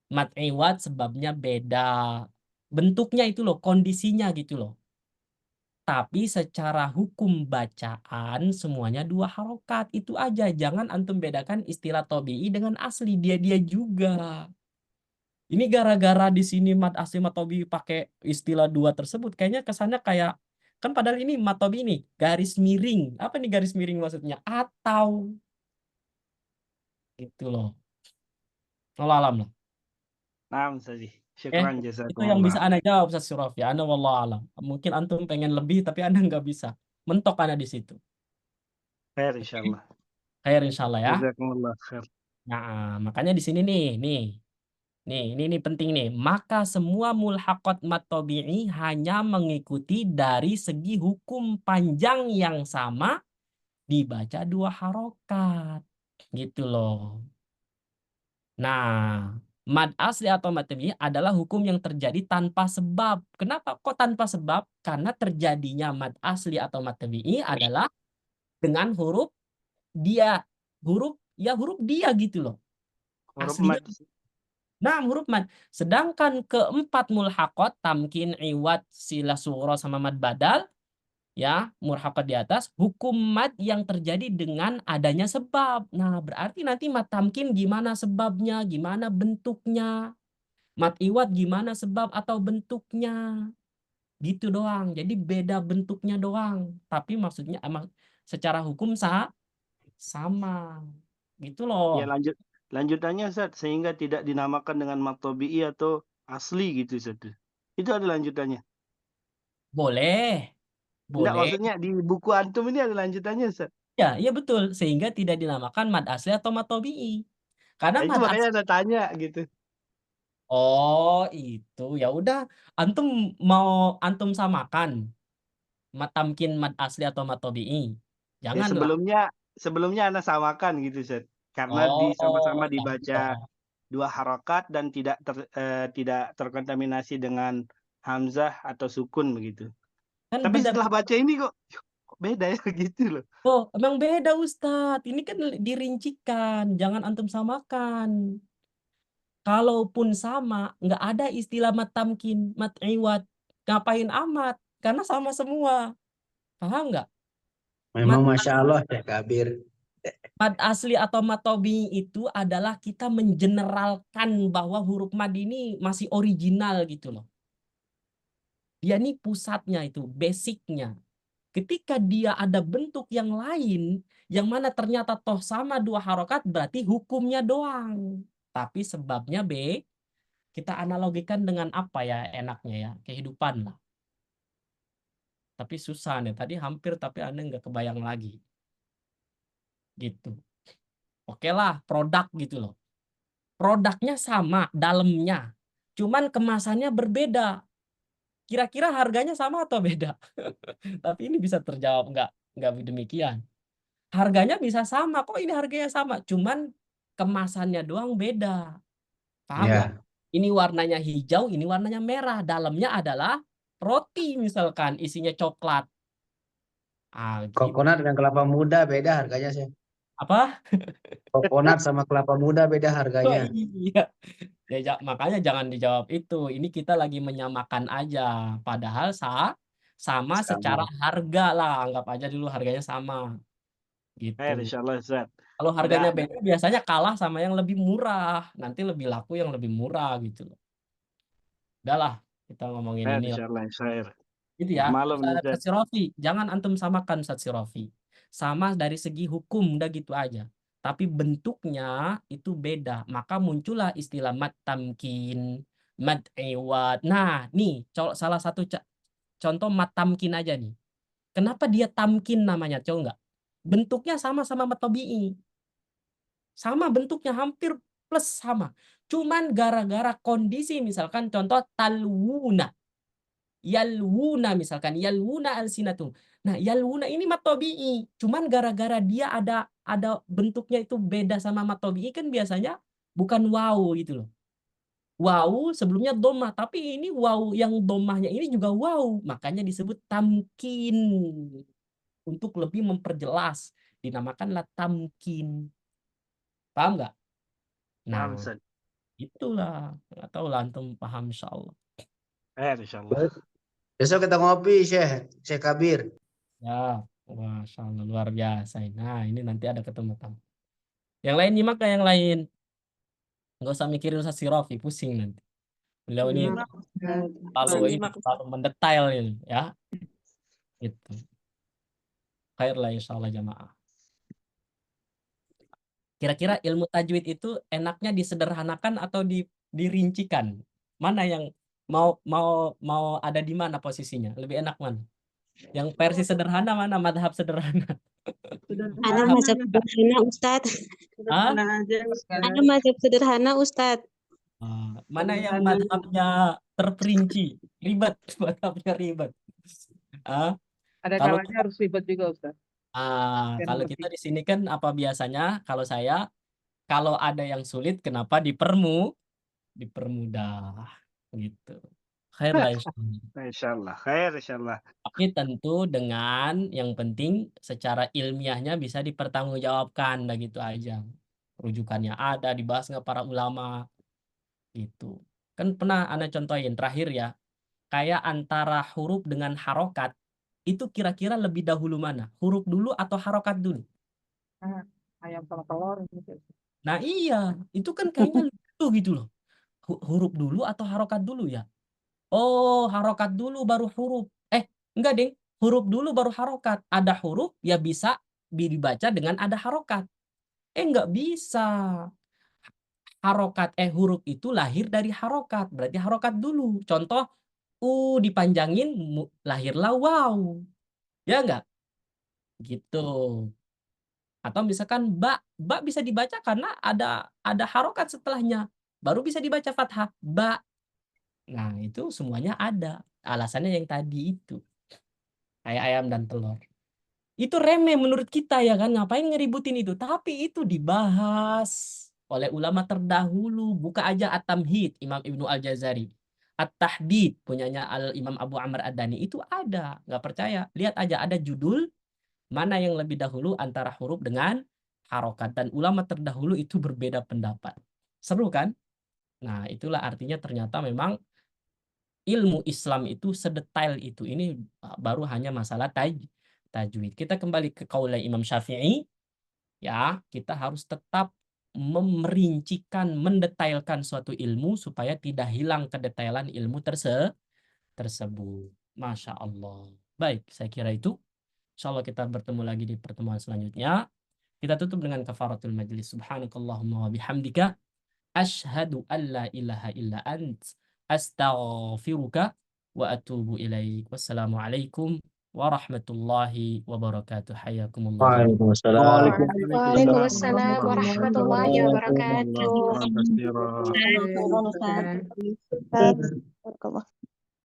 Mad iwad sebabnya beda. Bentuknya itu loh, kondisinya gitu loh. Tapi secara hukum bacaan semuanya 2 harokat. Itu aja. Jangan antum bedakan istilah tabi'i dengan asli. Dia juga. Ini gara-gara di sini mad asli mad tabi'i pakai istilah 2 tersebut. Kayaknya kesannya kayak, kan padahal ini mad tabi'i ini garis miring. Apa nih garis miring maksudnya? Atau gitu loh. Allah alam lah. Nah, Ustaz. Itu Syukran yang jazakumullah. bisa Anda jawab, Ustaz Syurafi. Anda wallahu alam. Mungkin antum pengen lebih tapi Anda nggak bisa. Mentok Anda di situ. Khair insyaallah. Khair insyaallah ya. Jazakumullah khair. Nah, makanya di sini nih, ini penting nih. Maka semua mulhaqat mad tabi'i hanya mengikuti dari segi hukum panjang yang sama dibaca 2 harokat. Gitu loh. Nah, mad asli atau mad tabi'i adalah hukum yang terjadi tanpa sebab. Kenapa kok tanpa sebab? Karena terjadinya mad asli atau mad tabi'i adalah dengan huruf dia. Huruf dia gitu loh. Huruf Aslinya. mat. Nah, huruf mad. Sedangkan keempat mulhaqat, tamkin, iwad, sila sughra sama mad badal, ya, mulhaqat di atas, hukum mad yang terjadi dengan adanya sebab. Nah, berarti nanti mad tamkin gimana sebabnya, gimana bentuknya. Mad iwad gimana sebab atau bentuknya. Gitu doang. Jadi beda bentuknya doang. Tapi maksudnya secara hukum sama. Gitu Ya loh. lanjutannya Ustaz, sehingga tidak dinamakan dengan mat tabi'i atau asli gitu Ustaz. Itu ada lanjutannya. Boleh. Enggak, Boleh. maksudnya di buku antum ini ada lanjutannya Ustaz. Ya, iya betul. Sehingga tidak dinamakan mad asli atau mad tabi'i. Karena Nah, itu mad asli. makanya ada tanya gitu. Oh, itu. Ya udah, antum mau antum samakan mad tamkin mad asli atau mad tabi'i. Ya Janganlah. sebelumnya ana samakan gitu Ustaz. Karena Oh, sama-sama ya dibaca udah. 2 harokat dan tidak terkontaminasi dengan hamzah atau sukun begitu. Kan Tapi benar. setelah baca ini kok beda ya gitu loh. Oh, emang beda Ustadz. Ini kan dirincikan. Jangan antum samakan. Kalaupun sama, nggak ada istilah mat tamkin, mat iwad. Ngapain amat? Karena sama semua. Paham nggak? Memang Masya Allah, Syekh Kabir. Mad asli atau mad tabi'i itu adalah kita mengeneralkan bahwa huruf mad ini masih original gitu loh. Dia ini pusatnya itu, basicnya. Ketika dia ada bentuk yang lain, yang mana ternyata toh sama 2 harokat, berarti hukumnya doang. Tapi sebabnya kita analogikan dengan apa ya enaknya ya, kehidupan lah. Tapi susah nih, tadi hampir tapi Anda nggak kebayang lagi. Gitu. Oke lah, produk gitu loh. produknya sama dalamnya, cuman kemasannya berbeda. Kira-kira harganya sama atau beda? Tapi ini bisa terjawab nggak demikian. Harganya bisa sama, kok ini harganya sama, cuman kemasannya doang beda. Paham nggak? Ya, Ini warnanya hijau, ini warnanya merah. Dalamnya adalah roti misalkan, isinya coklat. Gitu. kokonat dan kelapa muda beda harganya sih. Apa? Kokonat sama kelapa muda beda Oh, harganya. iya. Ya, makanya jangan dijawab itu. Ini kita lagi menyamakan aja. Padahal sama secara Sama. harga lah. Anggap aja dulu harganya sama. Gitu. Insyaallah Ustaz. Kalau harganya Ada. beda biasanya kalah sama yang lebih murah. Nanti lebih laku yang lebih murah gitu loh. Udahlah, kita ngomongin ini lah. Insyaallah khair. Gitu ya. Malam nih, Ustaz. Ustaz Sirofi, jangan antum samakan Ustaz Sirofi. Sama dari segi hukum, udah gitu aja. Tapi bentuknya itu beda. Maka muncullah istilah mad tamkin, mad iwad. Nah, nih salah satu contoh mad tamkin aja nih. Kenapa dia tamkin namanya? Coba nggak? Bentuknya sama-sama mad tabi'i. Sama bentuknya, hampir plus sama. Cuman gara-gara kondisi, misalkan contoh talwuna. Yalwuna misalkan, yalwuna alsinatum. Nah, yalwuna ini mad tabi'i. Cuman gara-gara dia ada bentuknya itu beda sama mad tabi'i, kan biasanya bukan waw gitu loh. Waw sebelumnya dhammah, tapi ini waw yang dhammahnya ini juga waw. Makanya disebut tamkin. Untuk lebih memperjelas, dinamakanlah tamkin. Paham nggak? Nah, Paham, Ustaz. itulah. Nggak tahu lah antum paham insyaallah. Insyaallah. Besok kita ngopi, Syekh Kabir. Ya, Masya Allah, luar biasa. Nah, ini nanti ada ketemu tamu. Yang lain nyimak ke yang lain. Nggak usah mikirin Ustaz Sirofi, pusing nanti. Beliau ini Nyimak, Ustaz. terlalu mendetail ini, ya. Gitu. Khair lah insya Allah jamaah. Kira-kira ilmu tajwid itu enaknya disederhanakan atau dirincikan? Mana yang mau ada di mana posisinya? Lebih enak mana? Yang versi sederhana mana? Madhab sederhana. Ana mazhab sederhana Ustadz. Hah? Sederhana aja. Ana mazhab sederhana Ustadz. Mana yang madhabnya terperinci? Ribet, madhabnya ribet. Ada Kalau kalanya harus ribet juga, Ustaz. kalau kita di sini kan apa biasanya, kalau saya, kalau ada yang sulit kenapa dipermudah gitu. Khair lah insyaallah. Insyaallah khair, insyaallah. Tapi tentu dengan yang penting secara ilmiahnya bisa dipertanggungjawabkan, nah gitu aja. Rujukannya ada, dibahas nggak para ulama gitu. Kan pernah Anda contohin terakhir ya, kayak antara huruf dengan harokat itu kira-kira lebih dahulu mana? Huruf dulu atau harokat dulu? Ayam sama telur gitu. Nah iya, itu kan kayaknya lucu gitu loh. Huruf dulu atau harokat dulu ya? Oh, harokat dulu baru huruf. Enggak deh, huruf dulu baru harokat. Ada huruf ya bisa dibaca dengan ada harokat. Enggak bisa. Harokat huruf itu lahir dari harokat, berarti harokat dulu. Contoh dipanjangin lahirlah waw. Ya enggak? Gitu. Atau misalkan ba bisa dibaca karena ada harokat setelahnya. Baru bisa dibaca fathah, ba. Nah, itu semuanya ada. Alasannya yang tadi itu. Kayak ayam dan telur. Itu remeh menurut kita ya kan, ngapain ngeributin itu? Tapi itu dibahas oleh ulama terdahulu. Buka aja At-Tamhid, Imam Ibnu Al-Jazari. At-Tahdid, punyanya Al-Imam Abu Amr Ad-Dani. Itu ada, nggak percaya. Lihat aja, ada judul, mana yang lebih dahulu antara huruf dengan harokat. Dan ulama terdahulu itu berbeda pendapat. Seru kan? Nah, itulah artinya ternyata memang ilmu Islam itu sedetail itu. Ini baru hanya masalah tajwid. Kita kembali ke qaul Imam Syafi'i. Ya, kita harus tetap memerincikan, mendetailkan suatu ilmu supaya tidak hilang kedetailan ilmu tersebut. Masya Allah. Baik, saya kira itu. Insya Allah kita bertemu lagi di pertemuan selanjutnya. Kita tutup dengan kafaratul majlis. Subhanakallahumma wa bihamdika. Ashhadu an la ilaha illa ant. Astaghfiruka wa atubu ilaik. Wassalamualaikum warahmatullahi wabarakatuh. Hayakumullah. Waalaikumsalam. Waalaikumsalam warahmatullahi wabarakatuh. Jazakumullah khairan katsiran. Khairan, Ustaz. Ustaz. Barakallah.